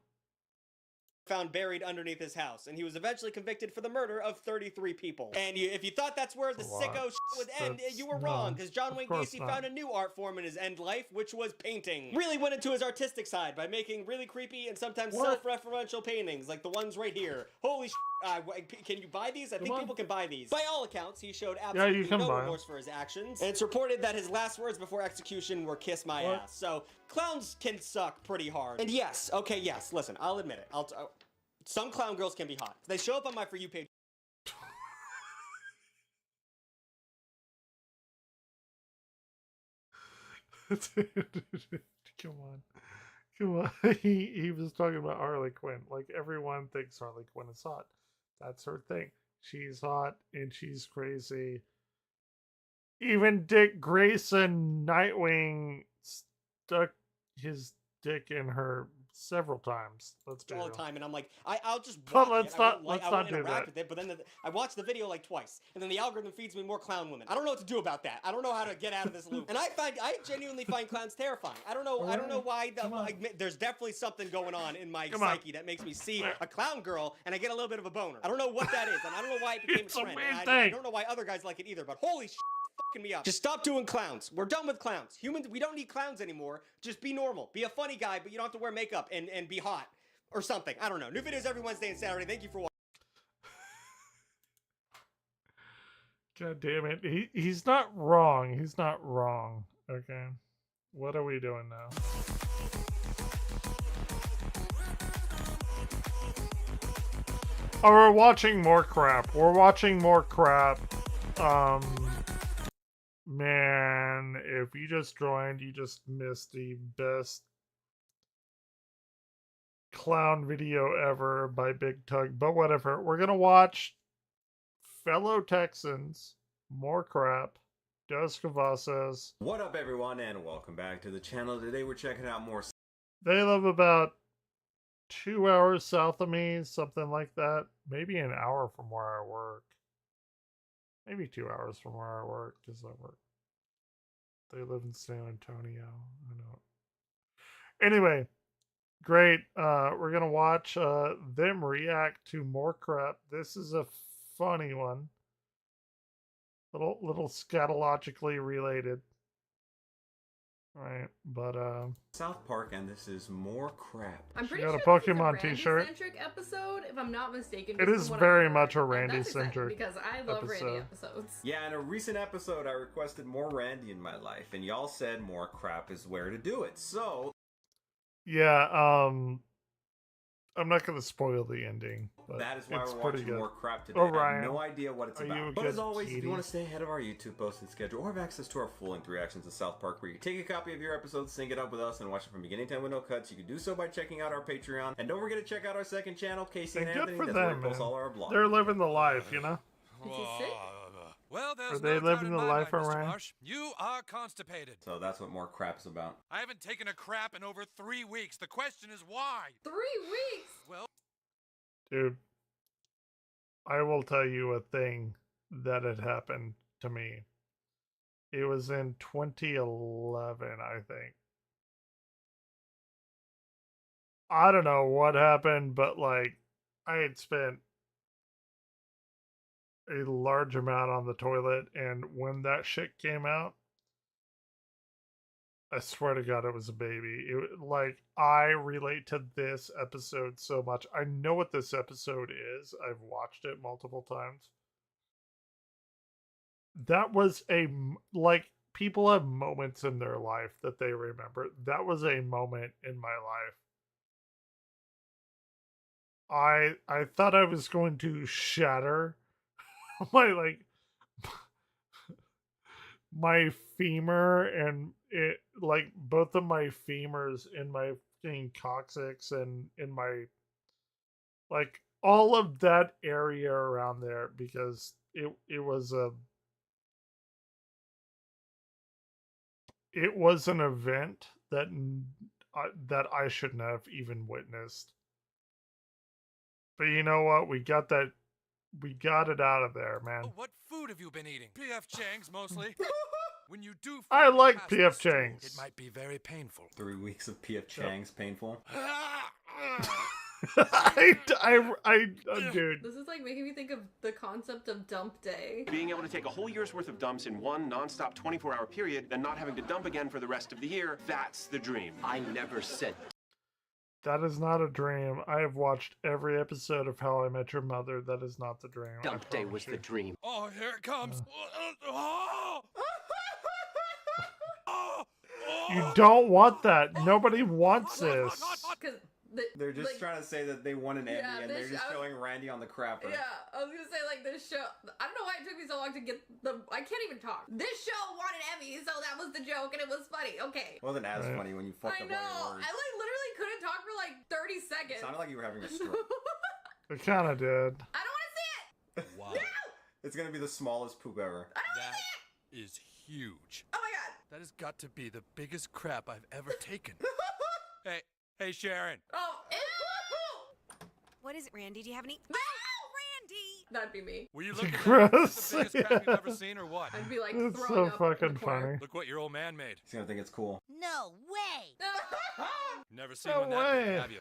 Found buried underneath his house, and he was eventually convicted for the murder of 33 people. And if you thought that's where the sicko shit would end, you were wrong, because John Wayne Gacy found a new art form in his end life, which was painting. Really went into his artistic side by making really creepy and sometimes self-referential paintings, like the ones right here. Holy shit. Can you buy these? I think people can buy these. By all accounts, he showed absolutely no remorse for his actions. And it's reported that his last words before execution were "kiss my ass." So clowns can suck pretty hard. And yes, okay, yes, listen, I'll admit it. Some clown girls can be hot. They show up on my For You page.
Come on. Come on. He was talking about Harley Quinn. Like, everyone thinks Harley Quinn is hot. That's her thing. She's hot and she's crazy. Even Dick Grayson, Nightwing, stuck his dick in her several times. Let's be
all the time, and I'm like, I'll just
but
watch
let's
it.
not
I won't
do
interact
that.
with it, but then I watched the video like twice, and then the algorithm feeds me more clown women. I don't know what to do about that. I don't know how to get out of this loop. And I genuinely find clowns terrifying. I don't know why. There's definitely something going on in my psyche that makes me see a clown girl and I get a little bit of a boner. I don't know what that is, and I don't know why it became a trend. I don't know why other guys like it either, but holy shit. Me up. Just stop doing clowns. We're done with clowns. Humans, we don't need clowns anymore. Just be normal. Be a funny guy, but you don't have to wear makeup and be hot or something. I don't know. New videos every Wednesday and Saturday. Thank you for watching.
God damn it. He's not wrong. He's not wrong. Okay. What are we doing now? Oh, we're watching more crap. We're watching more crap. Man, if you just joined, you just missed the best clown video ever by Big Tug. But whatever. We're gonna watch fellow Texans, more crap. Dos Cavazos.
What up, everyone, and welcome back to the channel. Today we're checking out more.
They live about 2 hours south of me, something like that. Maybe an hour from where I work. Maybe 2 hours from where I work, because I work. They live in San Antonio. I know. Anyway, great. We're gonna watch them react to more crap. This is a funny one. Little scatologically related. Right, but
South Park, and this is more crap.
I'm pretty
got a
sure
Pokemon
this is a
t-shirt.
Randy-centric episode, if I'm not mistaken.
It is very much a Randy-centric
because I love Randy episodes.
Yeah, in a recent episode, I requested more Randy in my life, and y'all said more crap is where to do it. So,
yeah, I'm not going to spoil the ending. But
that is why
it's
we're
pretty
watching
good.
more crap today.
Oh,
I
Ryan,
have no idea what it's about. But as always, if you want to stay ahead of our YouTube posting schedule or have access to our full-length reactions to South Park, where you take a copy of your episode, sync it up with us, and watch it from beginning to end with no cuts, you can do so by checking out our Patreon. And don't forget to check out our second channel, Casey and Anthony. That's where we post all our vlogs.
They're living the life, you know?
Is he sick?
Well, there's
Are they
no
living
doubt
the
in my
life
mind, Mr.
around?
Marsh. You are constipated.
So that's what more crap's about.
I haven't taken a crap in over 3 weeks. The question is why?
3 weeks?
Well,
Dude, I will tell you a thing that had happened to me. It was in 2011, I think. I don't know what happened, but like I had spent a large amount on the toilet, and when that shit came out, I swear to God, it was a baby. Like, I relate to this episode so much. I know what this episode is. I've watched it multiple times. That was like, people have moments in their life that they remember. That was a moment in my life. I thought I was going to shatter my, like, my femur, and it, like, both of my femurs in my fucking coccyx and in my, like, all of that area around there, because it was an event that that I shouldn't have even witnessed. But you know what? We got it out of there, man.
What food have you been eating? P.F. Chang's mostly. When you do
I
finally
like
pass
P.F.
the stool,
Chang's.
it might be very painful.
3 weeks of P.F. Chang's painful.
Dude.
This is like making me think of the concept of dump day.
Being able to take a whole year's worth of dumps in one non-stop 24-hour period, and not having to dump again for the rest of the year, that's the dream. I never said.
That is not a dream. I have watched every episode of How I Met Your Mother. That is not the dream.
Dump day was the dream.
Oh, here it comes.
You don't want that. Nobody wants this.
They're just trying to say that they won an Emmy,
Yeah,
and they're just showing Randy on the crapper.
Yeah, I was gonna say, like, this show, I don't know why it took me so long to get I can't even talk. This show won an Emmy, so that was the joke, and it was funny. Okay.
It wasn't as funny when you fucked
I
up all
know.
your words.
I, like, literally couldn't talk for, like, 30 seconds.
It sounded like you were having a stroke.
It kind of did.
I don't want to see it!
Wow.
No!
It's gonna be the smallest poop ever.
That is huge.
Oh my god.
That has got to be the biggest crap I've ever taken. Hey, Sharon.
Oh, ew!
What is it, Randy? Do you have any?
No!
Randy!
That'd be me.
Were you looking at
Gross.
the biggest crap you've ever seen, or what?
I'd be like
That's
throwing
so
up
fucking
in the corner.
funny.
Look what your old man made.
He's gonna think it's cool.
No way!
Never seen
No
one that big,
way.
have you?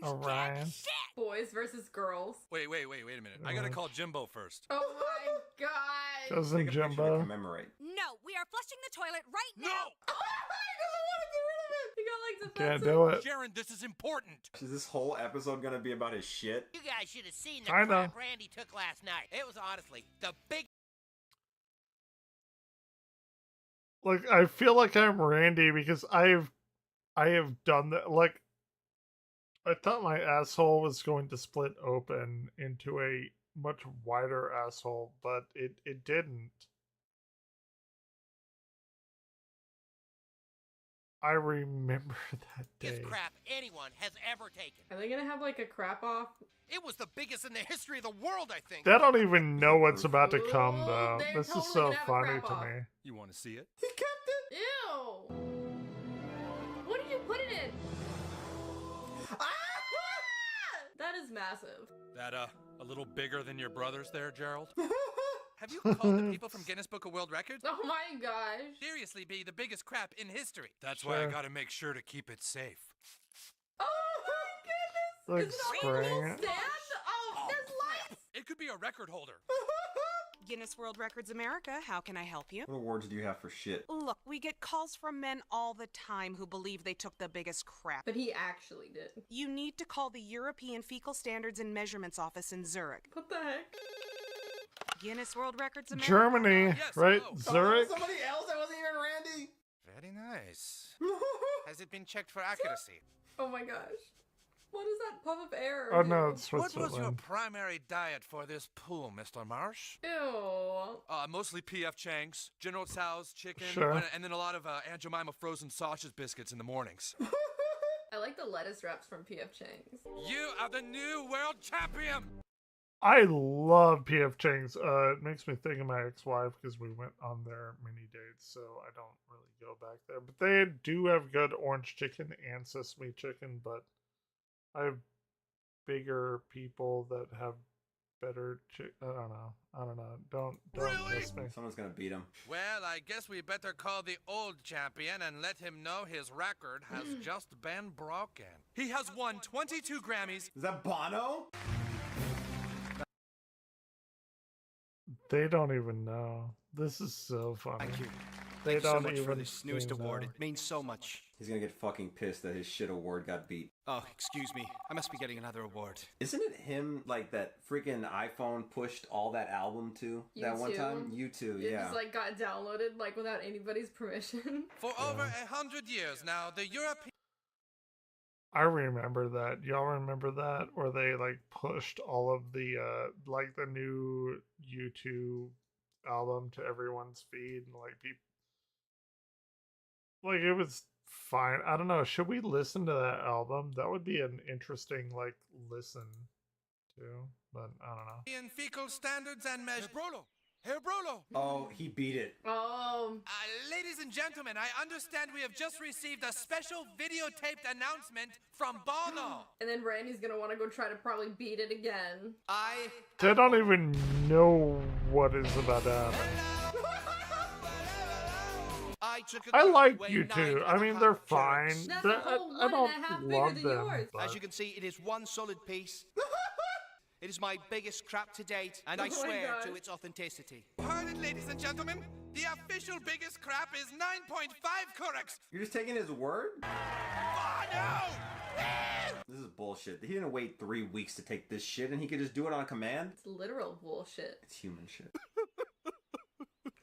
Gross,
Orion.
cat shit!
Boys versus girls.
Wait a minute. I gotta call Jimbo first.
Oh my god.
Cousin
Take a picture to
Jimbo.
commemorate.
No, we are flushing the toilet right now!
No!
He got like
Can't
defensive.
do it.
Sharon, this is important.
Is this whole episode gonna be about his shit?
You guys should have seen the
I know.
crap Randy took last night. It was honestly the big.
Like, I feel like I'm Randy because I have done that. Like, I thought my asshole was going to split open into a much wider asshole, but it didn't. I remember that day.
biggest crap anyone has ever taken.
Are they gonna have like a crap off?
It was the biggest in the history of the world, I think.
They don't even know what's about to come, though.
they're
This is
totally
so
gonna have a
funny
crap
to
off.
me.
You want to see it?
He kept it.
Ew. What did you put it in? That is massive.
That, a little bigger than your brothers there, Gerald? Have you called the people from Guinness Book of World Records?
Oh my gosh.
Seriously, be the biggest crap in history. That's why I
Sure.
gotta make sure to keep it safe.
Oh my goodness.
Like
Is it a
spraying
little
it.
stand? Oh, there's lights.
It could be a record holder.
Guinness World Records America, how can I help you?
What awards do you have for shit?
Look, we get calls from men all the time who believe they took the biggest crap.
But he actually did.
You need to call the European Fecal Standards and Measurements Office in Zurich.
What the heck?
Guinness World Records America.
Germany,
Yes,
right?
hello.
Zurich?
Somebody else that wasn't even Randy.
Very nice. Has it been checked for accuracy?
Oh my gosh. What is that puff of air?
Oh no,
do?
it's
What was your
Switzerland.
primary diet for this pool, Mr. Marsh?
Ew.
Mostly P.F. Chang's, General Tso's chicken,
Sure.
and then a lot of Aunt Jemima frozen sausage biscuits in the mornings.
I like the lettuce wraps from P.F. Chang's.
You are the new world champion!
I love P.F. Chang's. It makes me think of my ex-wife because we went on their mini dates, so I don't really go back there. But they do have good orange chicken and sesame chicken, but I have bigger people that have better. I don't know. I don't know. Don't miss me.
Someone's gonna beat him.
Well, I guess we better call the old champion and let him know his record has just been broken. He has won 22 Grammys.
Is that Bono?
They don't even know. This is so funny.
Thank you.
They
Thank you so
don't
much for
even
this newest
know.
award. It means so much.
He's gonna get fucking pissed that his shit award got beat.
Oh, excuse me. I must be getting another award.
Isn't it him, like, that freaking iPhone pushed all that album to that one time? U2,
It
yeah.
just like got downloaded like without anybody's permission.
For over 100 years now, the European...
I remember that. Y'all remember that? Where they like pushed all of the like the new YouTube album to everyone's feed and like people like it was fine. I don't know. Should we listen to that album? That would be an interesting like listen to, but I don't know.
fecal standards and measures. Herr Brolo!
Oh, he beat it.
Oh.
Ladies and gentlemen, I understand we have just received a special videotaped announcement from Bono.
And then Randy's gonna want to go try to probably beat it again.
They don't even know what is about to happen. I like you two. I mean, they're fine. I don't love them.
As you can see, it is one solid piece. It is my biggest crap to date, and I swear to its authenticity.
Heard it, ladies and gentlemen? The official biggest crap is 9.5 corrects.
You're just taking his word?
Bono!
This is bullshit. He didn't wait 3 weeks to take this shit, and he could just do it on command?
It's literal bullshit.
It's human shit.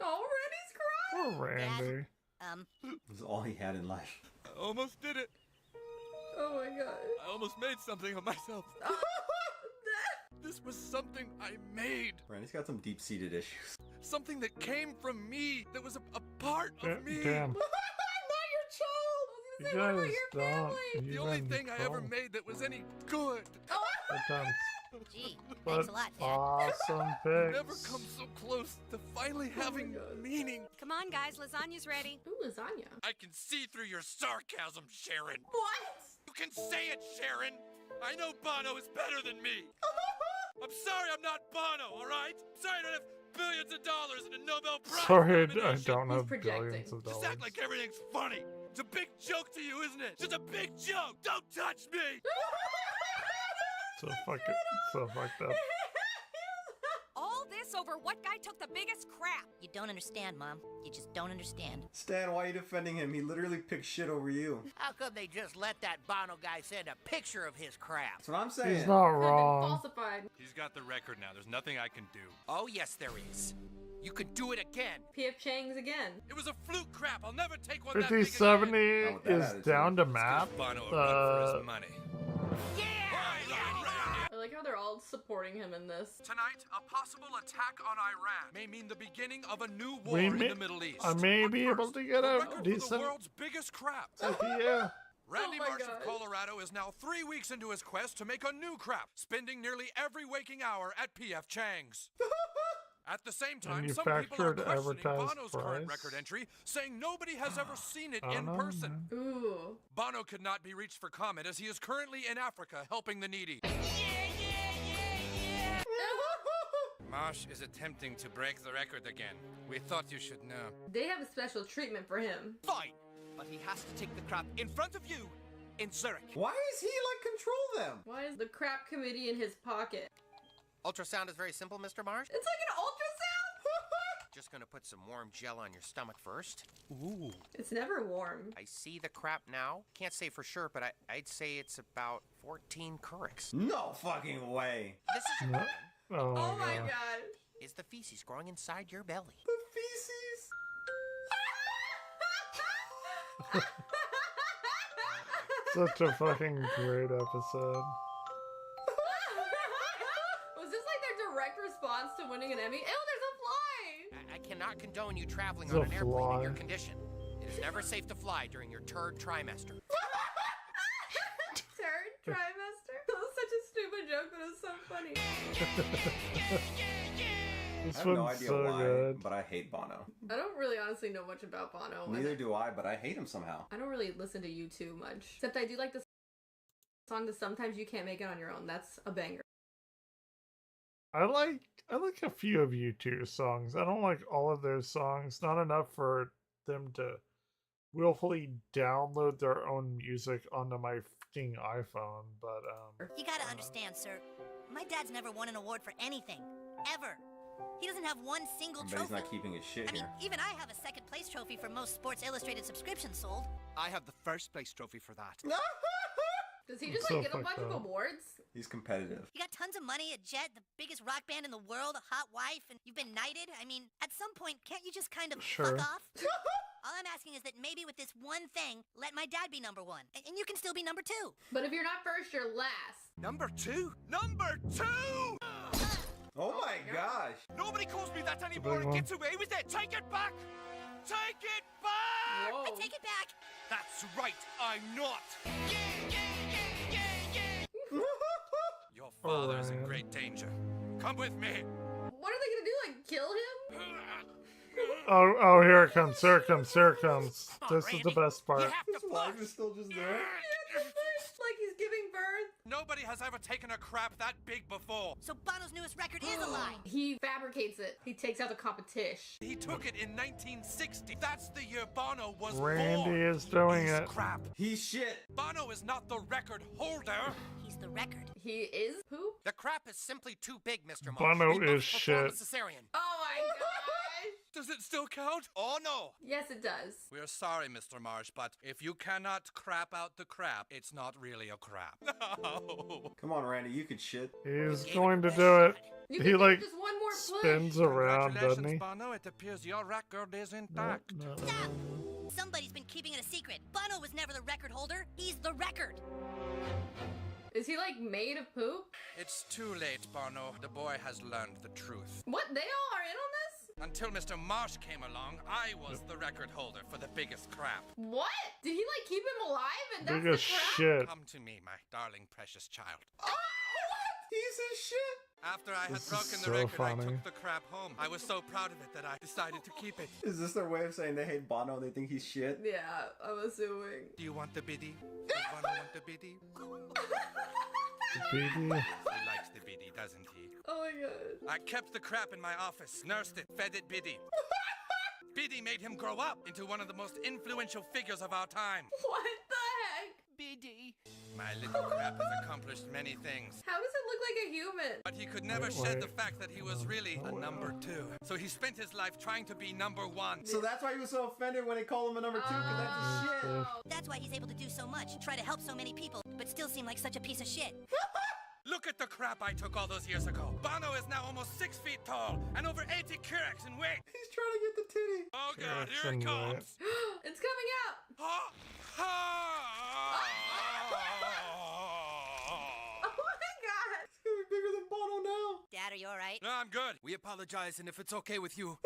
Oh, Randy's crying.
Poor Randy.
This is all he had in life.
I almost did it.
Oh my god.
I almost made something of myself. This was something I made.
Randy's got some deep-seated issues.
Something that came from me, that was a part of me.
Damn.
Not your child. I was gonna say, what about your family?
The only thing I ever made that was any good.
Gee,
But
thanks a lot, Dad.
awesome
Never
picks.
come so close to finally having meaning.
Come on, guys, lasagna's ready.
Ooh, lasagna.
I can see through your sarcasm, Sharon.
What?
You can say it, Sharon. I know Bono is better than me. I'm sorry I'm not Bono, all right? Sorry I don't have billions of dollars and a Nobel Prize.
Sorry, I
nomination.
don't have billions of
Just
dollars.
act like everything's funny. It's a big joke to you, isn't it? Just a big joke. Don't touch me.
So fucked up.
All this over what guy took the biggest crap? You don't understand, Mom. You just don't understand.
Stan, why are you defending him? He literally picked shit over you.
How could they just let that Bono guy send a picture of his crap?
That's what I'm saying.
He's not wrong.
Falsified.
He's got the record now. There's nothing I can do.
Oh, yes, there is. You can do it again.
P.F. Chang's again.
It was a fluke crap. I'll never take one that big again.
5070
Not with that
is
attitude.
down to map.
Bono a run for his money.
I like how they're all supporting him in this.
Tonight, a possible attack on Iran may mean the beginning of a new war
We
in
may-
the Middle East.
I may be able to get
The
a
record for
decent
the world's biggest crap.
idea.
Randy
Oh my
Marsh
God.
of Colorado is now 3 weeks into his quest to make a new crap, spending nearly every waking hour at P.F. Chang's. At the same time, some people are
Manufactured,
questioning
advertised
Bono's current
price.
record entry, saying nobody has ever seen it
I
in
don't know,
person.
Ooh.
Bono could not be reached for comment as he is currently in Africa helping the needy. Marsh is attempting to break the record again. We thought you should know.
They have a special treatment for him.
Fine, but he has to take the crap in front of you in Zurich.
Why is he like control them?
Why is the crap committee in his pocket?
Ultrasound is very simple, Mr. Marsh.
It's like an ultrasound!
Just gonna put some warm gel on your stomach first.
Ooh.
It's never warm.
I see the crap now. Can't say for sure, but I'd say it's about 14 curricks.
No fucking way.
This is your
No.
woman.
Oh,
Oh my
God.
god.
Is the feces growing inside your belly?
The feces.
Such a fucking great episode.
Was this like their direct response to winning an Emmy? Ew, there's a fly!
I cannot condone you traveling
It's
on
a
an airplane in your
fly.
condition. It is never safe to fly during your third trimester.
Third trimester? That was such a stupid joke, but it was so funny.
This
I have no
one's
idea
so
why,
good.
but I hate Bono.
I don't really honestly know much about Bono. and
Neither do I, but I hate him somehow.
I don't really listen to you too much. Except I do like the song that Sometimes You Can't Make It On Your Own. That's a banger.
I like a few of U2's songs. I don't like all of their songs. Not enough for them to willfully download their own music onto my fucking iPhone. But
You gotta understand, sir. My dad's never won an award for anything. Ever. He doesn't have one single
I bet
trophy.
he's not keeping his shit
I mean,
here.
even I have a second place trophy for most Sports Illustrated subscriptions sold.
I have the first place trophy for that.
Does he just like get a bunch of awards?
He's competitive.
You got tons of money, a jet, the biggest rock band in the world, a hot wife, and you've been knighted. I mean, at some point, can't you just kind of
Sure.
fuck off? All I'm asking is that maybe with this one thing, let my dad be number one, and you can still be number two.
But if you're not first, you're last.
Number two? Number two!
Oh my gosh!
Nobody calls me that anymore and gets away with it! Take it back! Take it back!
I take it back!
That's right, I'm not! Your father's in great danger. Come with me!
What are they gonna do? Like kill him?
oh, here it comes. Here it comes. Here it comes. This is the best part.
His wife is still just there.
Like he's giving birth.
Nobody has ever taken a crap that big before.
So Bono's newest record is a lie.
He fabricates it. He takes out the competition.
He took it in 1960. That's the year Bono was
Randy
born.
is doing
He's
it.
crap.
He's shit.
Bono is not the record holder.
He's the record.
He is poop?
The crap is simply too big, Mr. Marsh.
Bono
We
is
must perform
shit.
a cesarean.
Oh my gosh.
Does it still count? Oh no.
Yes, it does.
We're sorry, Mr. Marsh, but if you cannot crap out the crap, it's not really a crap. No.
Come on, Randy, you could shit.
He's going to do it.
You
He
can
like
just one more push.
spins around, doesn't he?
Bono, it appears your record is intact.
Stop! Somebody's been keeping it a secret. Bono was never the record holder. He's the record.
Is he like made of poop?
It's too late, Bono. The boy has learned the truth.
What? They all are in on this?
Until Mr. Marsh came along, I was the record holder for the biggest crap.
What? Did he like keep him alive and that's
Biggest
the crap?
shit.
Come to me, my darling precious child.
Oh, what? He's a shit.
After I had
This is
broken the
so
record, I
funny.
took the crap home. I was so proud of it that I decided to keep it.
Is this their way of saying they hate Bono and they think he's shit?
Yeah, I'm assuming.
Do you want the biddy? Does Bono want the biddy?
Baby.
He likes the biddy, doesn't he?
Oh my god.
I kept the crap in my office, nursed it, fed it Biddy. Biddy made him grow up into one of the most influential figures of our time.
What the heck?
Biddy. My little crap has accomplished many things.
How does it look like a human?
But he could never shed the fact that he was really a number two. So he spent his life trying to be number one.
So that's why he was so offended when they called him a number two, because that's a shit.
That's why he's able to do so much, try to help so many people, but still seem like such a piece of shit.
Look at the crap I took all those years ago. Bono is now almost 6 feet tall and over 80 kiracs in weight.
He's trying to get the titty.
Oh god,
Kiracs
here it
in
comes.
It's coming out.
Ah, ah.
Oh my god.
It's gonna be bigger than Bono now.
Dad, are you alright?
No, I'm good. We apologize, and if it's okay with you,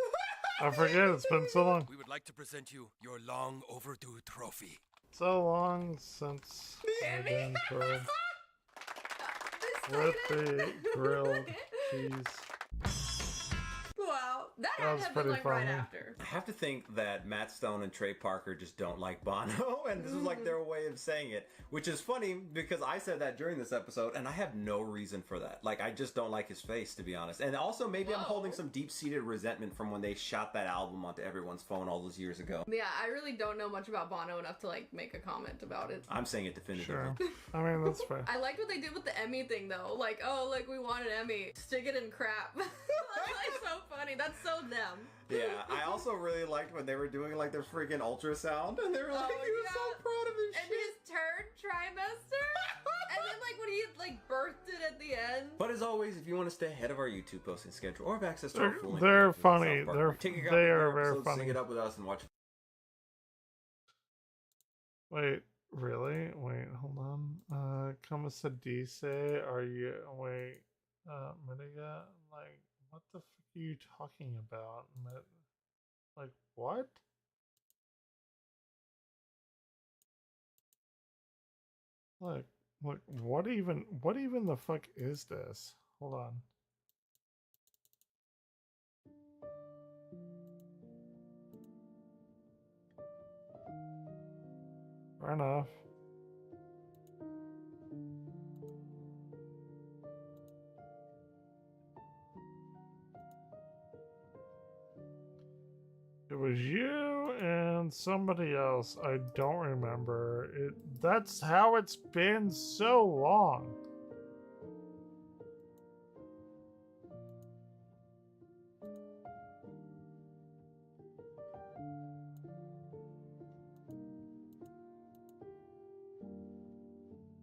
I forget. It's been so long.
we would like to present you your long overdue trophy.
So long since I've been for with the grilled cheese.
Wow. That
That
had
was
to have
pretty
been like right
funny.
after.
I have to think that Matt Stone and Trey Parker just don't like Bono, and this was like their way of saying it, which is funny because I said that during this episode, and I have no reason for that. Like, I just don't like his face, to be honest. And also, maybe I'm holding some deep-seated resentment from when they shot that album onto everyone's phone all those years ago.
Yeah, I really don't know much about Bono enough to like make a comment about it.
I'm saying it definitively.
Sure. I mean, that's fair.
I liked what they did with the Emmy thing though. Like, oh, like we want an Emmy. Stick it in crap. That's like so funny. That's so them.
Yeah, I also really liked when they were doing like their freaking ultrasound, and they were like, he was so proud of his
And
shit.
his third trimester. And then like when he like birthed it at the end.
But as always, if you want to stay ahead of our YouTube posting schedule or have access to our full length
They're
videos on
funny.
South Park,
They're
take a
they
copy of
are
your
very
episodes,
funny.
Sync it up with us and watch.
Wait, really? Wait, hold on. Como se dice? Are you wait? Meniga? Like, what the fuck are you talking about? Like, what? Look, what even the fuck is this? Hold on. Fair enough. was you and somebody else. I don't remember. That's how it's been so long.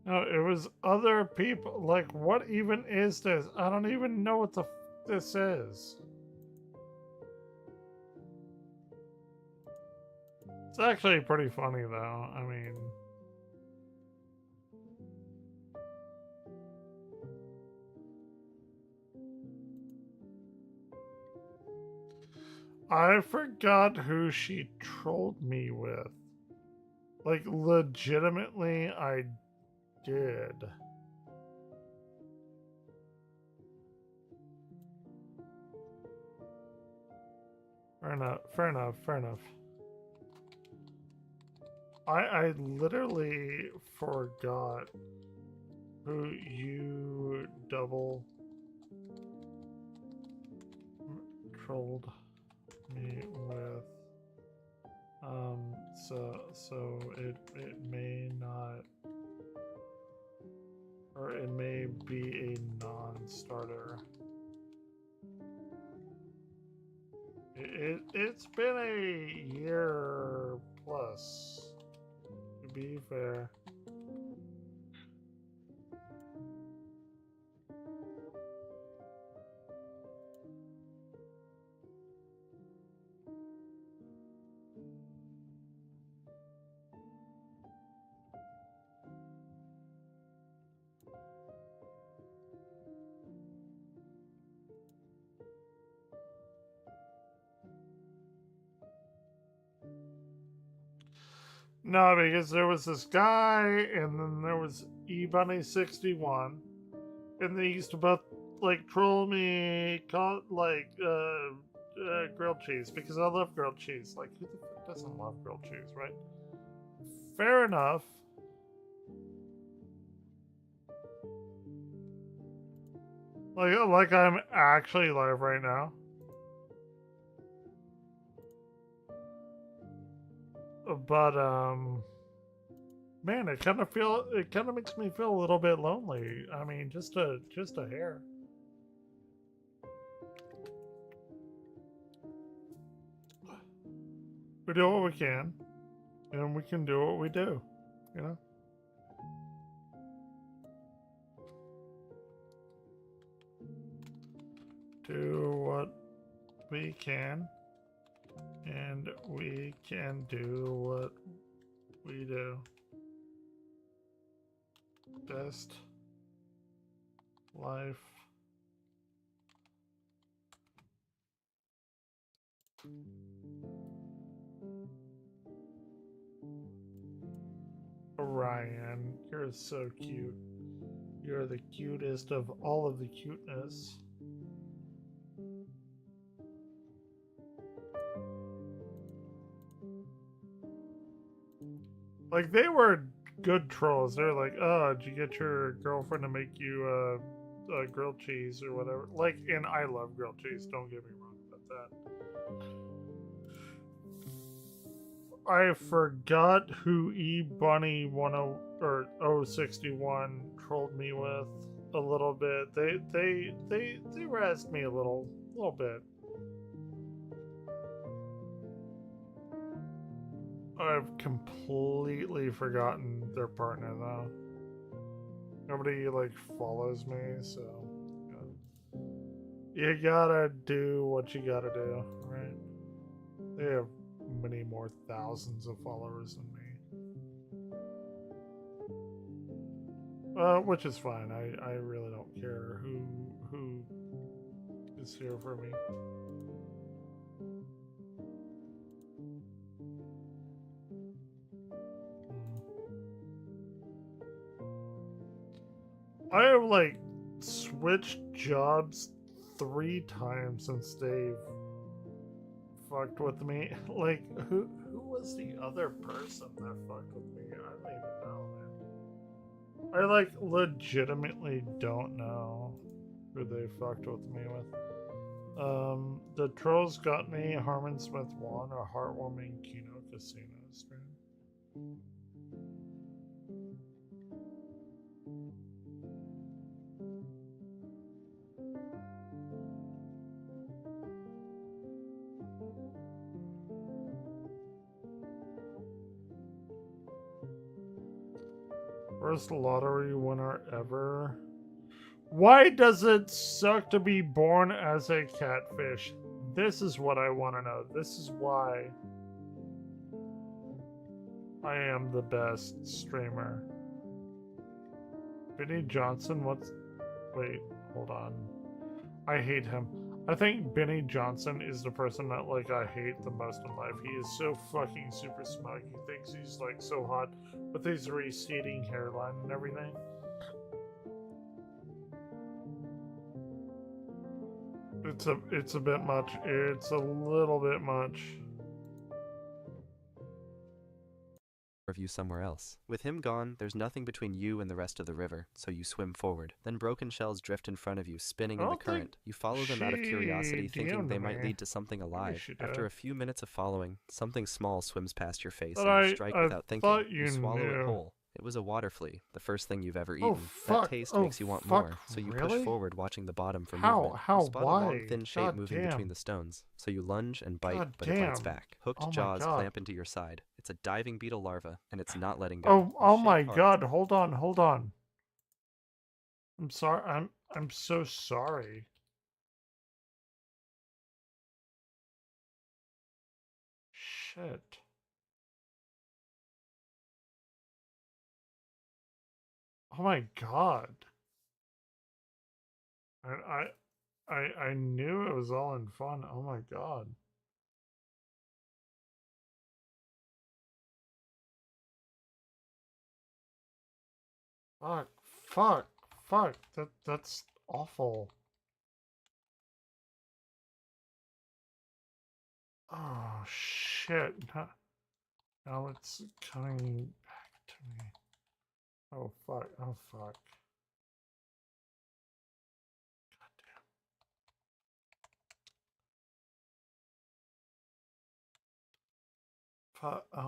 No, it was other people. Like, what even is this? I don't even know what the f this is. It's actually pretty funny, though. I mean... I forgot who she trolled me with. Like, legitimately, I did. Fair enough, fair enough, fair enough. I literally forgot who you double trolled me with. So it may not, or it may be a non-starter. It's been a year plus, to be fair. No, because there was this guy, and then there was eBunny61, and they used to both like troll me, call it like grilled cheese, because I love grilled cheese. Like, who the fuck doesn't love grilled cheese, right? Fair enough. Like I'm actually live right now. But man, it kind of makes me feel a little bit lonely. I mean, just a hair. We do what we can, and we can do what we do, you know? Do what we can, and we can do what we do. Best life. Ryan, you're so cute. You're the cutest of all of the cuteness. Like, they were good trolls. They're like, oh, did you get your girlfriend to make you grilled cheese or whatever? Like, and I love grilled cheese, don't get me wrong about that. I forgot who eBunny10 or 061 trolled me with a little bit. They razzed me a little bit. I've completely forgotten their partner though. Nobody like follows me, so you gotta do what you gotta do, right? They have many more thousands of followers than me. Which is fine. I really don't care who is here for me. I have like switched jobs 3 times since they've fucked with me. Like, who was the other person that fucked with me? I don't even know, man. I like legitimately don't know who they fucked with me with. The Trolls Got Me, Harmon Smith won a heartwarming Kino Casino stream. First lottery winner ever. Why does it suck to be born as a catfish? This is what I want to know. This is why I am the best streamer. Benny Johnson, what's... Wait, hold on. I hate him. I think Benny Johnson is the person that, like, I hate the most in life. He is so fucking super smug. He thinks he's, like, so hot with his receding hairline and everything. It's a bit much. It's a little bit much.
Of you somewhere else. With him gone, there's nothing between you and the rest of the river, so you swim forward. Then broken shells drift in front of you, spinning in the current. You follow them out of curiosity, thinking they might lead to something alive. After a few minutes of following, something small swims past your face, and you strike without thinking. You swallow it whole. It was a water flea, the first thing you've ever eaten. That taste makes you want more, so you push forward, watching the bottom for movement. You spot a long, thin shape moving between the stones, so you lunge and bite, but it bites back. Hooked jaws clamp into your side. It's a diving beetle larva, and it's not letting go.
Oh my god, hold on. I'm sorry, I'm so sorry. Shit. Oh my god. I knew it was all in fun. Oh my god. Fuck. That's awful. Oh shit. Now it's coming back to me. Oh fuck. Oh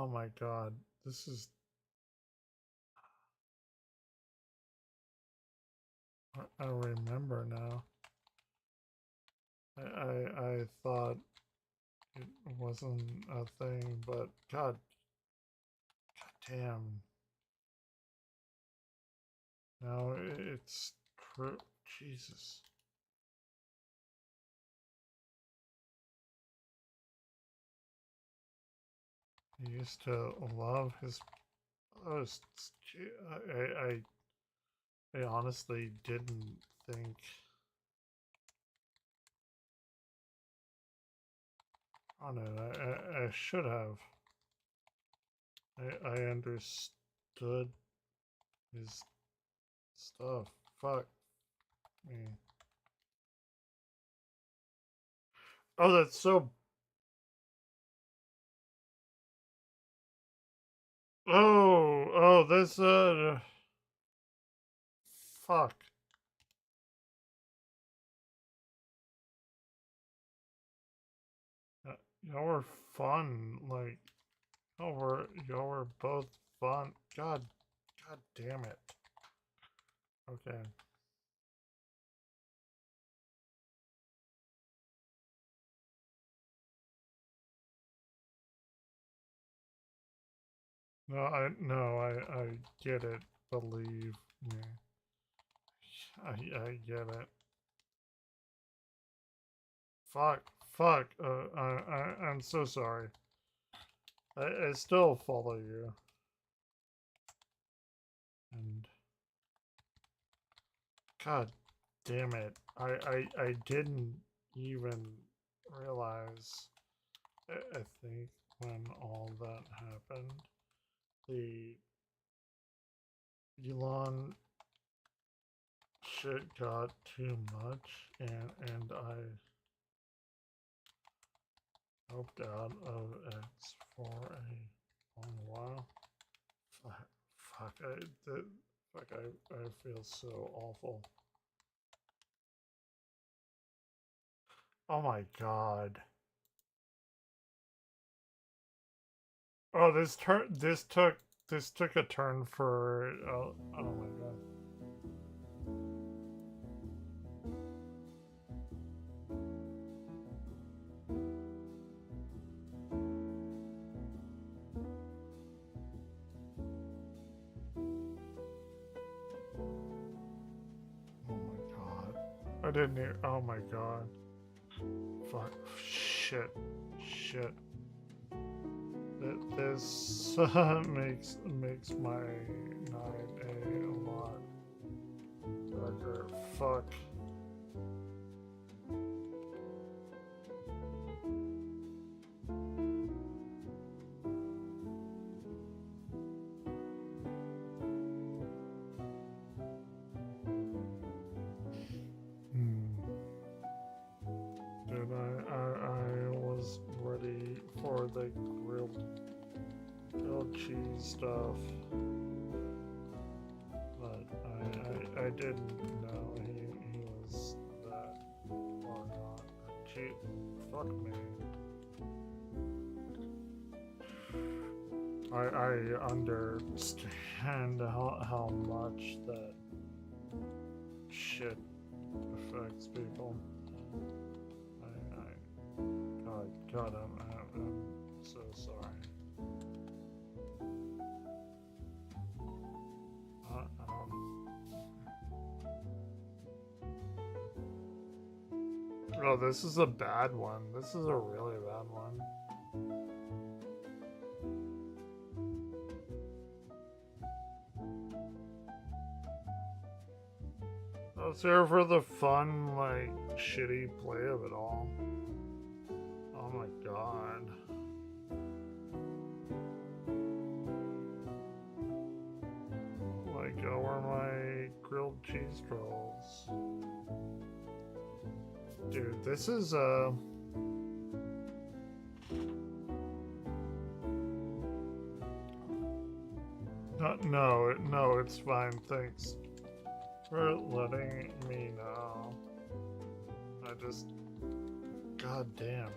my god. This is... I remember now. I thought it wasn't a thing, but god damn. Now it's true. Jesus. He used to love his posts. I honestly didn't think... Oh no, I should have. I understood his stuff. Fuck me. Oh, that's so... Oh, this, fuck. Y'all were fun, like, y'all were both fun. God damn it. Okay. No, I get it. Believe me. I get it. Fuck. I'm so sorry. I still follow you. And god damn it. I didn't even realize, I think, when all that happened, the Elon shit got too much, and I opted out of X for a long while. I feel so awful. Oh my god. Oh, this took a turn for oh my god. Oh my god. I didn't hear. Oh my god. Fuck. Shit. Shit. This makes my night a lot darker. Fuck. Dude, I was ready for the grilled cheese stuff, but I didn't know he was that far gone. Gee, fuck me. I understand how much that shit affects people. God, I'm so sorry. Oh, this is a bad one. This is a really bad one. I was here for the fun, like, shitty play of it all. Oh my god. Like, where are my grilled cheese rolls? Dude, this is, no, it's fine, thanks for letting me know. I just... God damn.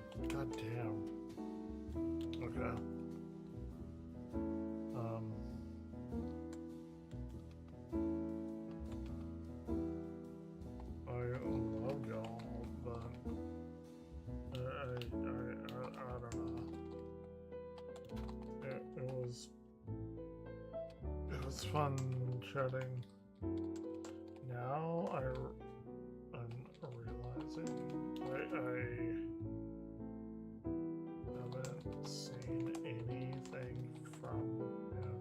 Okay. I love y'all, but I don't know. It was fun chatting. Now I'm realizing I haven't seen anything from him,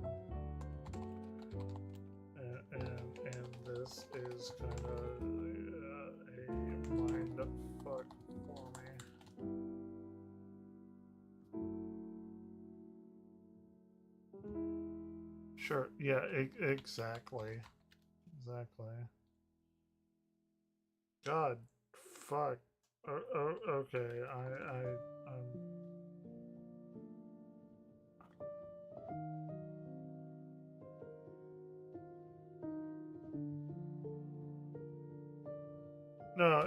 and this is kind of a mind fuck for me. Sure. Yeah. Exactly. God. Fuck. Okay. I'm.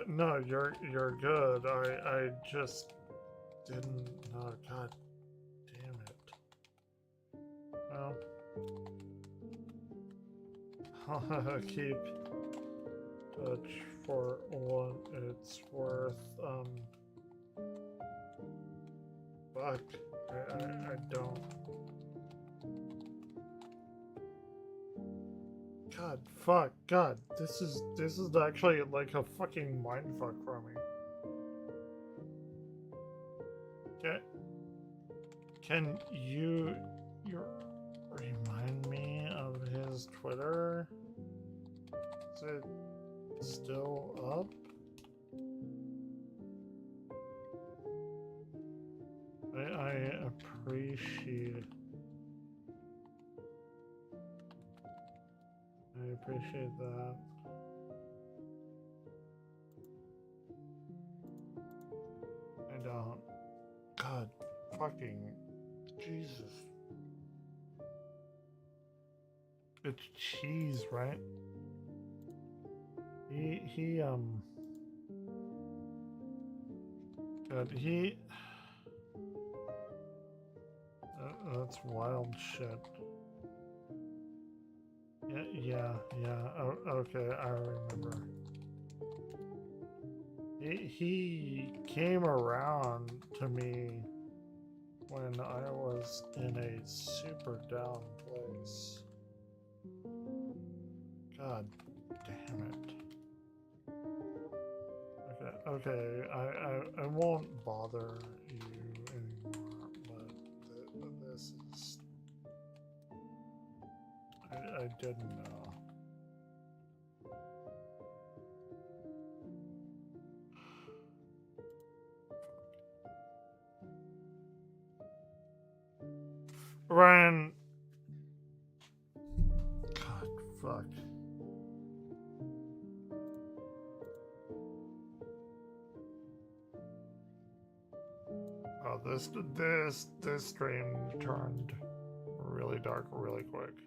No, you're good. I just didn't. Oh, god damn it. Well, I'll keep touch for what it's worth. Fuck. I don't. God, fuck, God, this is actually like a fucking mindfuck for me. Can you remind me of his Twitter? Is it still up? I appreciate that. I don't. God, fucking Jesus. It's cheese, right? God, that's wild shit. Yeah. Oh, okay, I remember. He came around to me when I was in a super down place. God damn it. Okay, I won't bother you anymore, but this is... I didn't know. Ryan! God, fuck. Oh, this stream turned really dark really quick.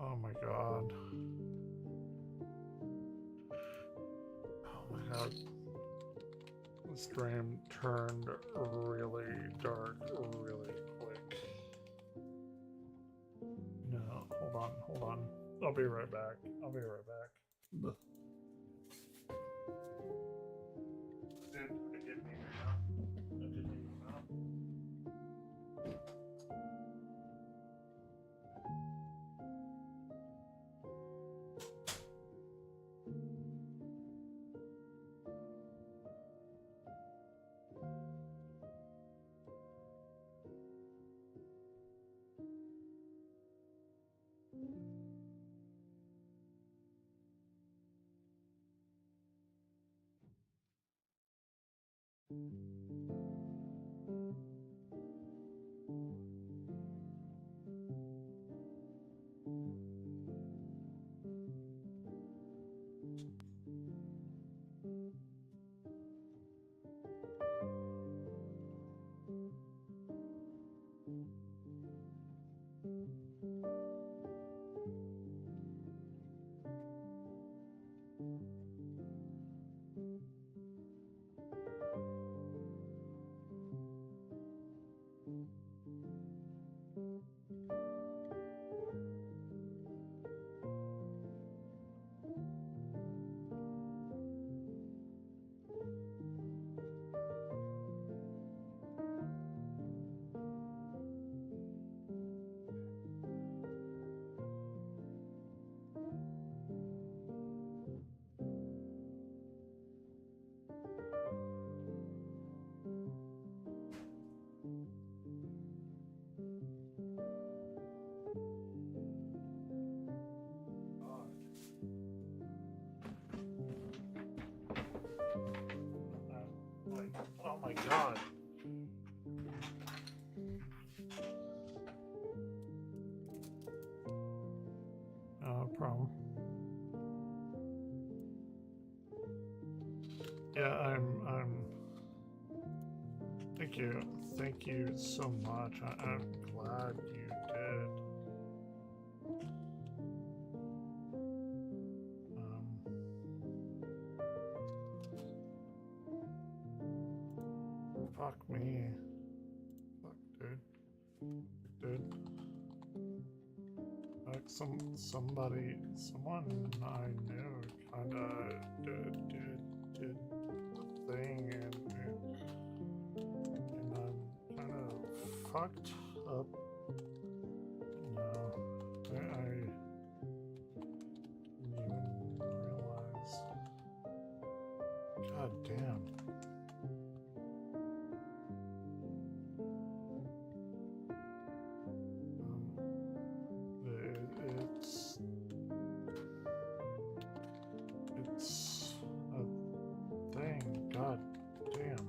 Oh my god. Oh my god. The stream turned really dark really quick. No, hold on. I'll be right back. Dude, forgive me, man. I didn't even know. Oh my god. No problem. Yeah, I'm thank you so much. I'm glad you did. Fuck me. Fuck, dude. Like someone I knew kinda did the thing, and I'm kind of fucked up. No, I didn't even realize. God damn. It's a thing. God damn.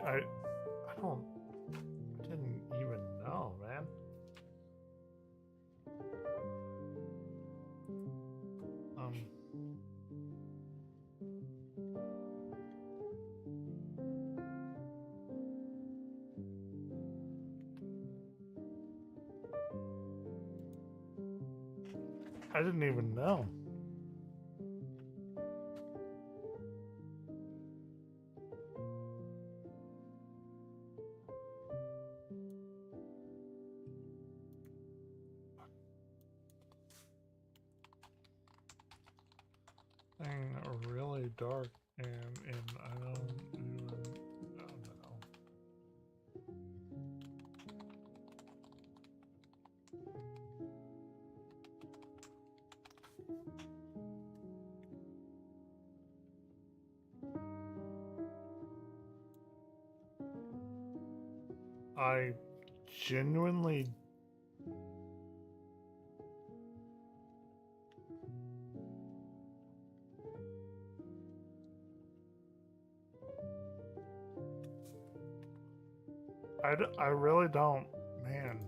I didn't even know, man. I didn't even know. Thing really dark and I don't even know. I genuinely I really don't, man.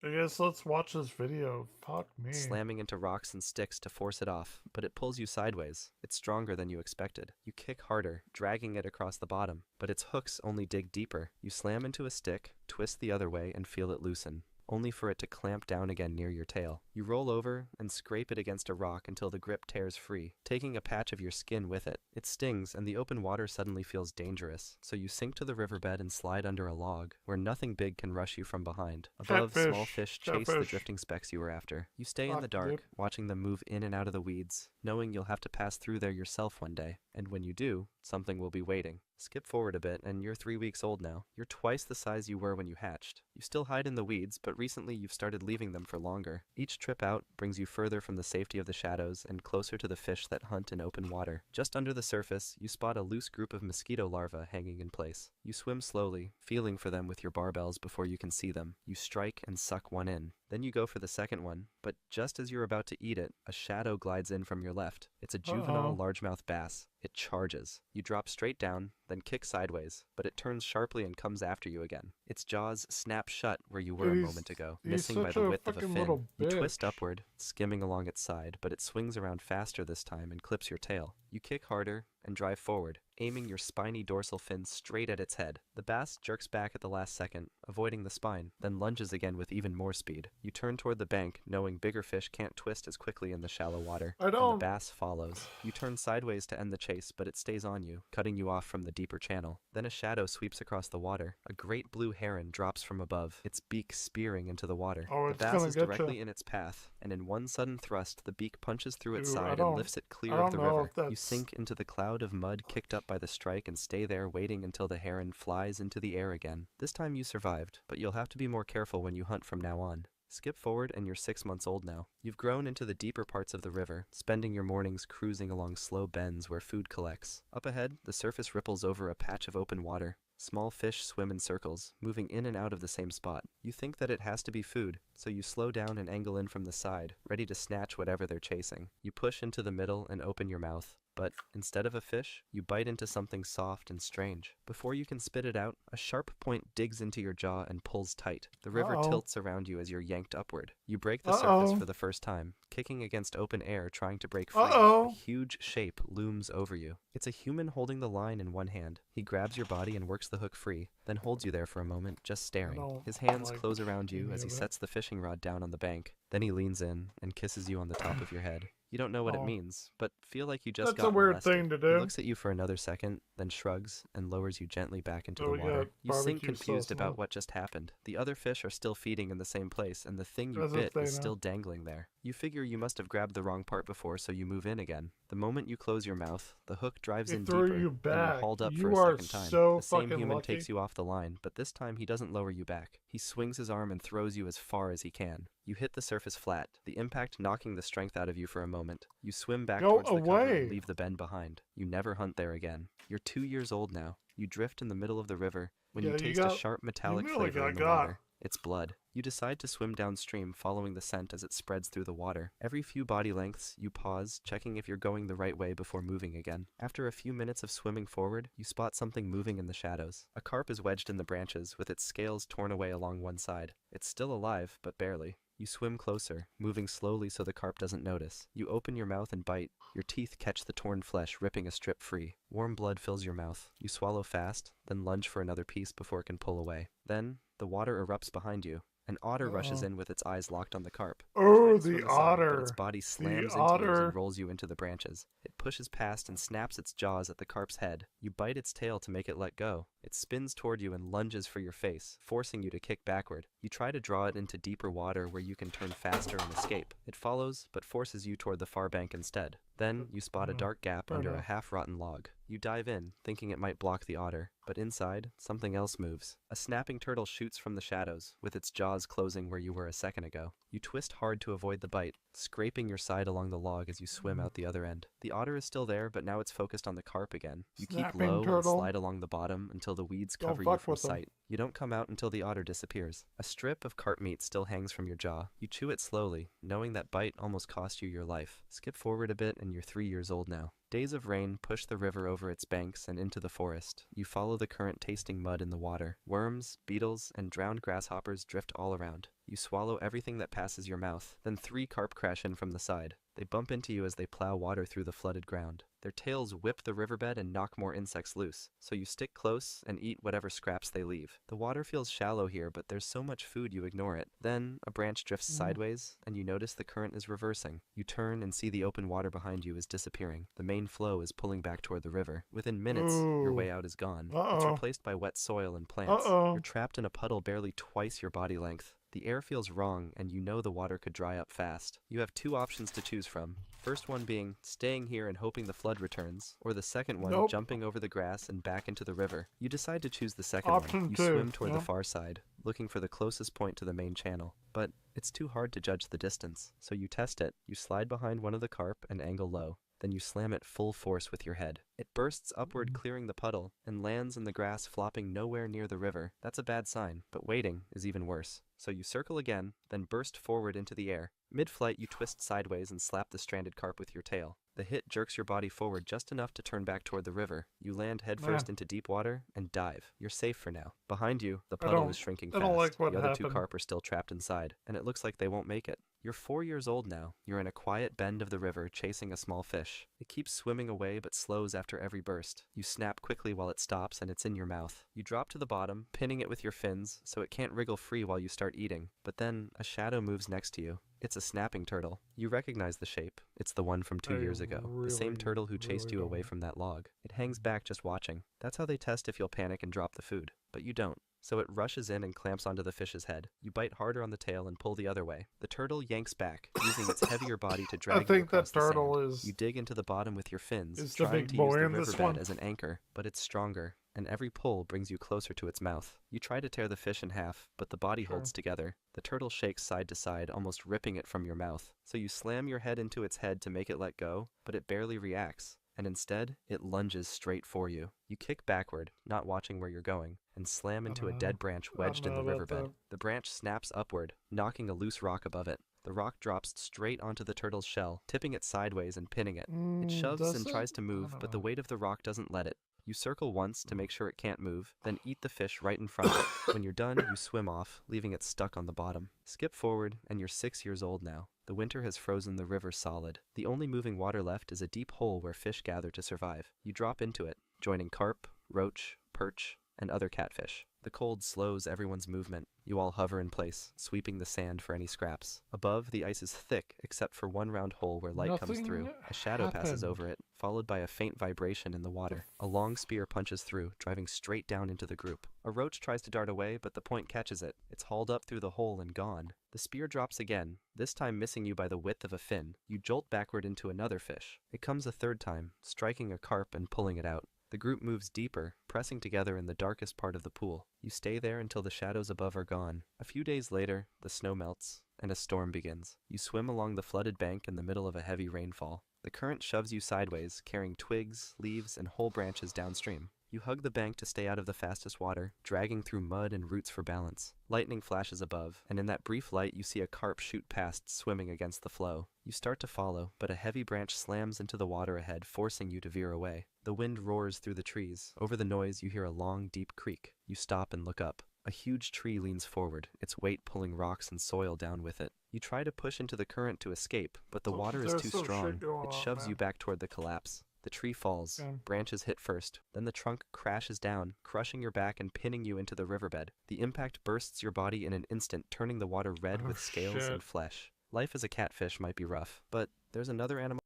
I guess let's watch this video. Fuck me.
Slamming into rocks and sticks to force it off, but it pulls you sideways. It's stronger than you expected. You kick harder, dragging it across the bottom, but its hooks only dig deeper. You slam into a stick, twist the other way, and feel it loosen, only for it to clamp down again near your tail. You roll over and scrape it against a rock until the grip tears free, taking a patch of your skin with it. It stings, and the open water suddenly feels dangerous, so you sink to the riverbed and slide under a log, where nothing big can rush you from behind. Above, small fish chase the drifting specks you were after. You stay in the dark, watching them move in and out of the weeds, knowing you'll have to pass through there yourself one day, and when you do, something will be waiting. Skip forward a bit, and you're 3 weeks old now. You're twice the size you were when you hatched. You still hide in the weeds, but recently you've started leaving them for longer. Each trip out brings you further from the safety of the shadows and closer to the fish that hunt in open water. Just under the surface, you spot a loose group of mosquito larvae hanging in place. You swim slowly, feeling for them with your barbells before you can see them. You strike and suck one in. Then you go for the second one, but just as you're about to eat it, a shadow glides in from your left. It's a juvenile largemouth bass. It charges. You drop straight down, then kick sideways, but it turns sharply and comes after you again. Its jaws snap shut where you were a moment ago, missing by the width of a fin. You twist upward, skimming along its side, but it swings around faster this time and clips your tail. You kick harder and drive forward, aiming your spiny dorsal fin straight at its head. The bass jerks back at the last second, avoiding the spine, then lunges again with even more speed. You turn toward the bank, knowing bigger fish can't twist as quickly in the shallow water, and the bass follows. You turn sideways to end the chase, but it stays on you, cutting you off from the deeper channel. Then a shadow sweeps across the water. A great blue heron drops from above, its beak spearing into the water. The bass is directly in its path, and in one sudden thrust, the beak punches through its side and lifts it clear of the river. You sink into the cloud of mud kicked up by the strike and stay there waiting until the heron flies into the air again. This time you survived, but you'll have to be more careful when you hunt from now on. Skip forward and you're 6 months old now. You've grown into the deeper parts of the river, spending your mornings cruising along slow bends where food collects. Up ahead, the surface ripples over a patch of open water. Small fish swim in circles, moving in and out of the same spot. You think that it has to be food, so you slow down and angle in from the side, ready to snatch whatever they're chasing. You push into the middle and open your mouth. But instead of a fish, you bite into something soft and strange. Before you can spit it out, a sharp point digs into your jaw and pulls tight. The river tilts around you as you're yanked upward. You break the surface for the first time, kicking against open air trying to break free. A huge shape looms over you. It's a human holding the line in one hand. He grabs your body and works the hook free, then holds you there for a moment, just staring. His hands close around you as he sets the fishing rod down on the bank. Then he leans in and kisses you on the top of your head. You don't know what it means, but feel like you just got molested.
That's a weird thing to do.
He looks at you for another second, then shrugs and lowers you gently back into the water. You sink confused about what just happened. The other fish are still feeding in the same place, and the thing you bit is still dangling there. You figure you must have grabbed the wrong part before, so you move in again. The moment you close your mouth, the hook drives in deeper, and you're hauled up for a second time. The same human takes you off the line, but this time he doesn't lower you back. He swings his arm and throws you as far as he can. You hit the surface flat, the impact knocking the strength out of you for a moment. You swim back towards the cover and leave the bend behind. You never hunt there again. You're 2 years old now. You drift in the middle of the river when you taste a sharp metallic flavor in the water. It's blood. You decide to swim downstream, following the scent as it spreads through the water. Every few body lengths, you pause, checking if you're going the right way before moving again. After a few minutes of swimming forward, you spot something moving in the shadows. A carp is wedged in the branches, with its scales torn away along one side. It's still alive, but barely. You swim closer, moving slowly so the carp doesn't notice. You open your mouth and bite. Your teeth catch the torn flesh, ripping a strip free. Warm blood fills your mouth. You swallow fast, then lunge for another piece before it can pull away. Then, the water erupts behind you. An otter rushes in with its eyes locked on the carp.
Oh,
You try to swim
the
aside,
otter.
but its body slams
The
into yours
otter.
and rolls you into the branches. It pushes past and snaps its jaws at the carp's head. You bite its tail to make it let go. It spins toward you and lunges for your face, forcing you to kick backward. You try to draw it into deeper water where you can turn faster and escape. It follows, but forces you toward the far bank instead. Then, you spot a dark gap
fair
under a
enough.
half-rotten log. You dive in, thinking it might block the otter, but inside, something else moves. A snapping turtle shoots from the shadows, with its jaws closing where you were a second ago. You twist hard to avoid the bite, scraping your side along the log as you swim out the other end. The otter is still there, but now it's focused on the carp again. You keep
Snapping
low and
turtle.
slide along the bottom until the weeds
Don't
cover you
fuck
from
with them.
sight. You don't come out until the otter disappears. A strip of carp meat still hangs from your jaw. You chew it slowly, knowing that bite almost cost you your life. Skip forward a bit and you're 3 years old now. Days of rain push the river over its banks and into the forest. You follow the current, tasting mud in the water. Worms, beetles, and drowned grasshoppers drift all around. You swallow everything that passes your mouth. Then 3 carp crash in from the side. They bump into you as they plow water through the flooded ground. Their tails whip the riverbed and knock more insects loose, so you stick close and eat whatever scraps they leave. The water feels shallow here, but there's so much food you ignore it. Then, a branch drifts sideways, and you notice the current is reversing. You turn and see the open water behind you is disappearing. The main flow is pulling back toward the river. Within minutes, your way out is gone. It's replaced by wet soil and plants. You're trapped in a puddle barely twice your body length. The air feels wrong, and you know the water could dry up fast. You have 2 options to choose from. First one being staying here and hoping the flood returns, or the second one jumping over the grass and back into the river. You decide to choose the second
Option
one. You
2,
swim toward
yeah.
the far side, looking for the closest point to the main channel. But it's too hard to judge the distance, so you test it. You slide behind one of the carp and angle low. Then you slam it full force with your head. It bursts upward, clearing the puddle, and lands in the grass, flopping nowhere near the river. That's a bad sign, but waiting is even worse. So you circle again, then burst forward into the air. Mid-flight, you twist sideways and slap the stranded carp with your tail. The hit jerks your body forward just enough to turn back toward the river. You land headfirst into deep water and dive. You're safe for now. Behind you, the puddle is shrinking fast.
like what
the other 2
happened.
carp are still trapped inside, and it looks like they won't make it. You're 4 years old now. You're in a quiet bend of the river chasing a small fish. It keeps swimming away but slows after every burst. You snap quickly while it stops and it's in your mouth. You drop to the bottom, pinning it with your fins so it can't wriggle free while you start eating. But then, a shadow moves next to you. It's a snapping turtle. You recognize the shape. It's the one from 2 years ago. The same turtle who chased you away from that log. It hangs back just watching. That's how they test if you'll panic and drop the food. But you don't. So it rushes in and clamps onto the fish's head. You bite harder on the tail and pull the other way. The turtle yanks back, using its heavier body to drag
I
you
think
across
that
the
turtle
sand.
is-
You dig into the bottom with your fins,
is the
trying
big
to
boy
use the
in this
riverbed
one.
as an anchor, but it's stronger, and every pull brings you closer to its mouth. You try to tear the fish in half, but the body holds together. The turtle shakes side to side, almost ripping it from your mouth. So you slam your head into its head to make it let go, but it barely reacts. And instead, it lunges straight for you. You kick backward, not watching where you're going, and slam into a dead branch wedged in the riverbed. The branch snaps upward, knocking a loose rock above it. The rock drops straight onto the turtle's shell, tipping it sideways and pinning it. It shoves
does
and
it?
tries to move, but the weight of the rock doesn't let it. You circle once to make sure it can't move, then eat the fish right in front of it. When you're done, you swim off, leaving it stuck on the bottom. Skip forward, and you're 6 years old now. The winter has frozen the river solid. The only moving water left is a deep hole where fish gather to survive. You drop into it, joining carp, roach, perch, and other catfish. The cold slows everyone's movement. You all hover in place, sweeping the sand for any scraps. Above, the ice is thick, except for one round hole where light comes
Nothing
through. A shadow passes
happened.
over it, followed by a faint vibration in the water. A long spear punches through, driving straight down into the group. A roach tries to dart away, but the point catches it. It's hauled up through the hole and gone. The spear drops again, this time missing you by the width of a fin. You jolt backward into another fish. It comes a third time, striking a carp and pulling it out. The group moves deeper, pressing together in the darkest part of the pool. You stay there until the shadows above are gone. A few days later, the snow melts, and a storm begins. You swim along the flooded bank in the middle of a heavy rainfall. The current shoves you sideways, carrying twigs, leaves, and whole branches downstream. You hug the bank to stay out of the fastest water, dragging through mud and roots for balance. Lightning flashes above, and in that brief light you see a carp shoot past, swimming against the flow. You start to follow, but a heavy branch slams into the water ahead, forcing you to veer away. The wind roars through the trees. Over the noise you hear a long, deep creak. You stop and look up. A huge tree leans forward, its weight pulling rocks and soil down with it. You try to push into the current to escape, but the water is
There's
too
some
strong.
shit going
It
on,
shoves you
man.
back toward the collapse. The tree falls,
Okay.
branches hit first, then the trunk crashes down, crushing your back and pinning you into the riverbed. The impact bursts your body in an instant, turning the water red
Oh,
with scales
shit.
and flesh. Life as a catfish might be rough, but there's another animal.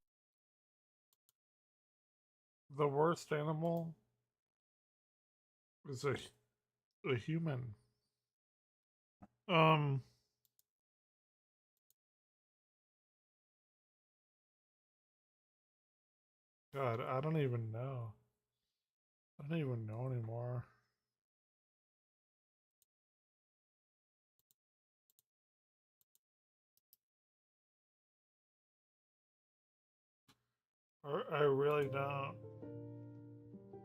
The worst animal is a human. God, I don't even know. I don't even know anymore. I really don't.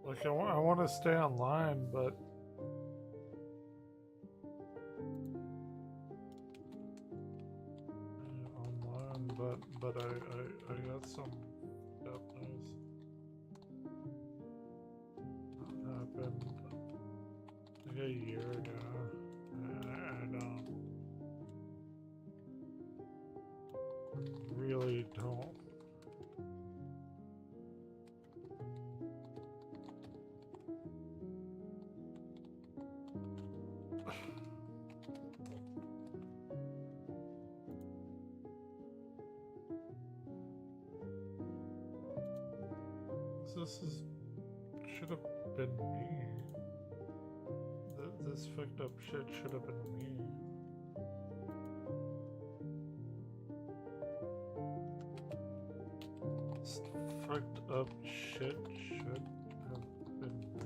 Like, I want to stay online, but I got some up news. That happened like a year ago. I don't really don't. Should have been me. This fucked up shit should have been me. This fucked up shit should have been me.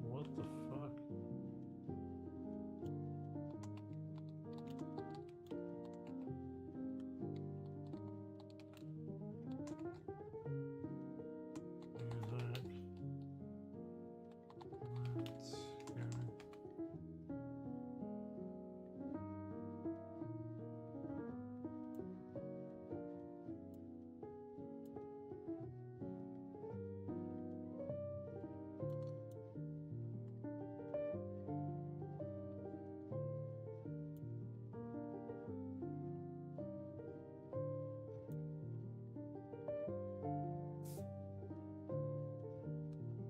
What the fuck?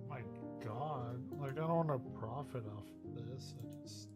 My God, like, I don't want to profit off this. I just.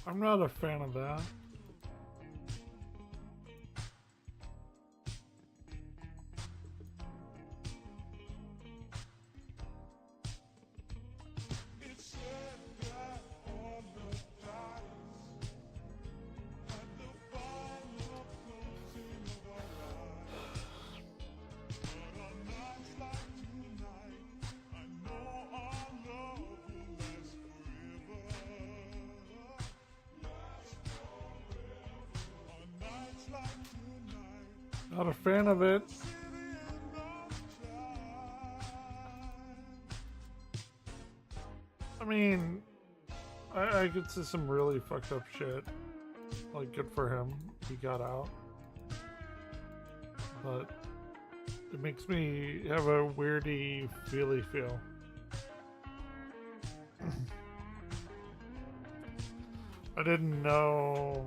I'm not a fan of that. Not a fan of it. I mean, I could see some really fucked up shit. Like, good for him. He got out. But it makes me have a weirdy, feely feel. I didn't know.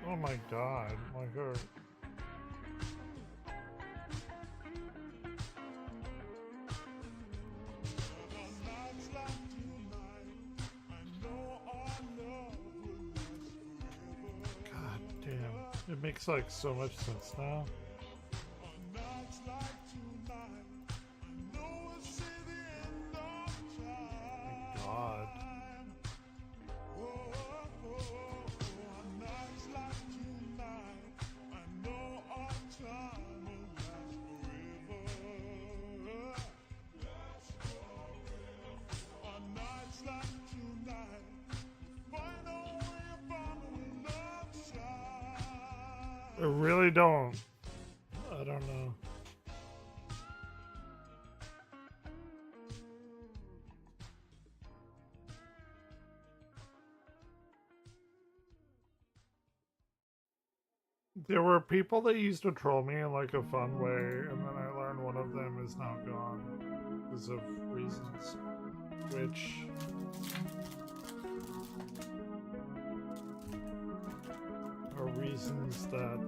Oh my God, my heart. It makes like so much sense now. My God. I really don't. I don't know. There were people that used to troll me in like a fun way, and then I learned one of them is now gone because of reasons which are reasons that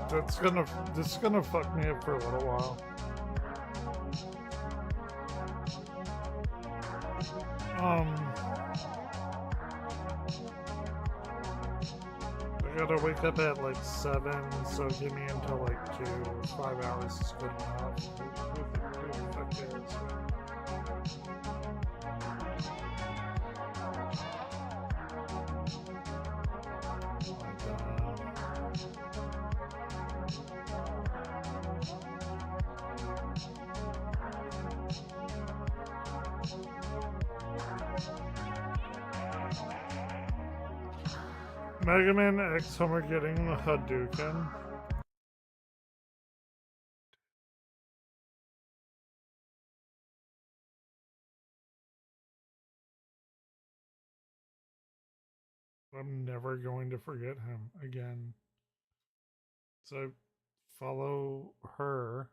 that's gonna fuck me up for a little while. I gotta wake up at like 7, so give me until like 2 or 5 hours is good enough. Who the fuck cares, man? Mega Man X Homer getting the Hadouken. I'm never going to forget him again. So follow her.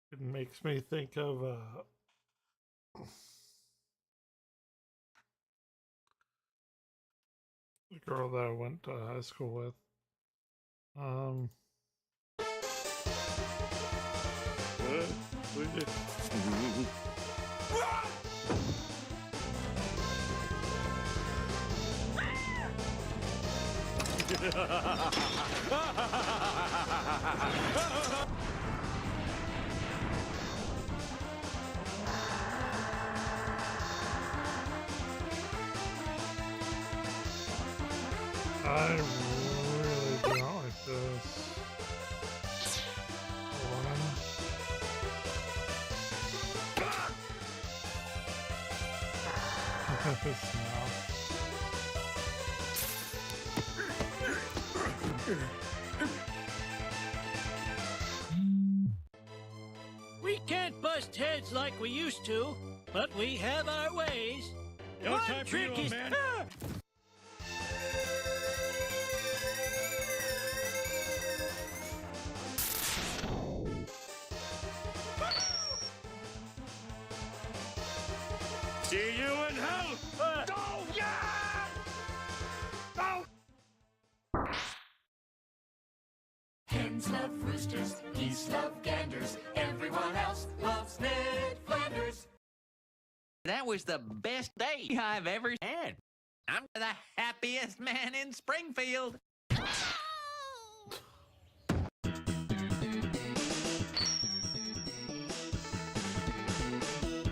It makes me think of the girl that I went to high school with. I really don't like this. Hold on. This now.
We can't bust heads like we used to, but we have our ways.
No
One
time for you,
trick
old
is
man. See you in hell! Oh, yeah! Oh!
Hens love roosters, geese love ganders, everyone else loves Ned Flanders.
That was the best day I've ever had. I'm the happiest man in Springfield.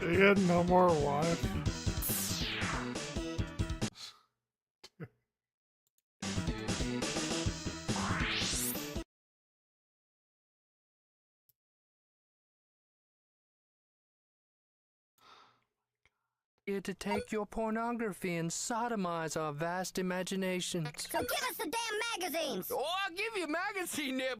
He had no more wife.
Here to take your pornography and sodomize our vast imaginations.
So give us the damn magazines!
Oh, I'll give you a magazine there,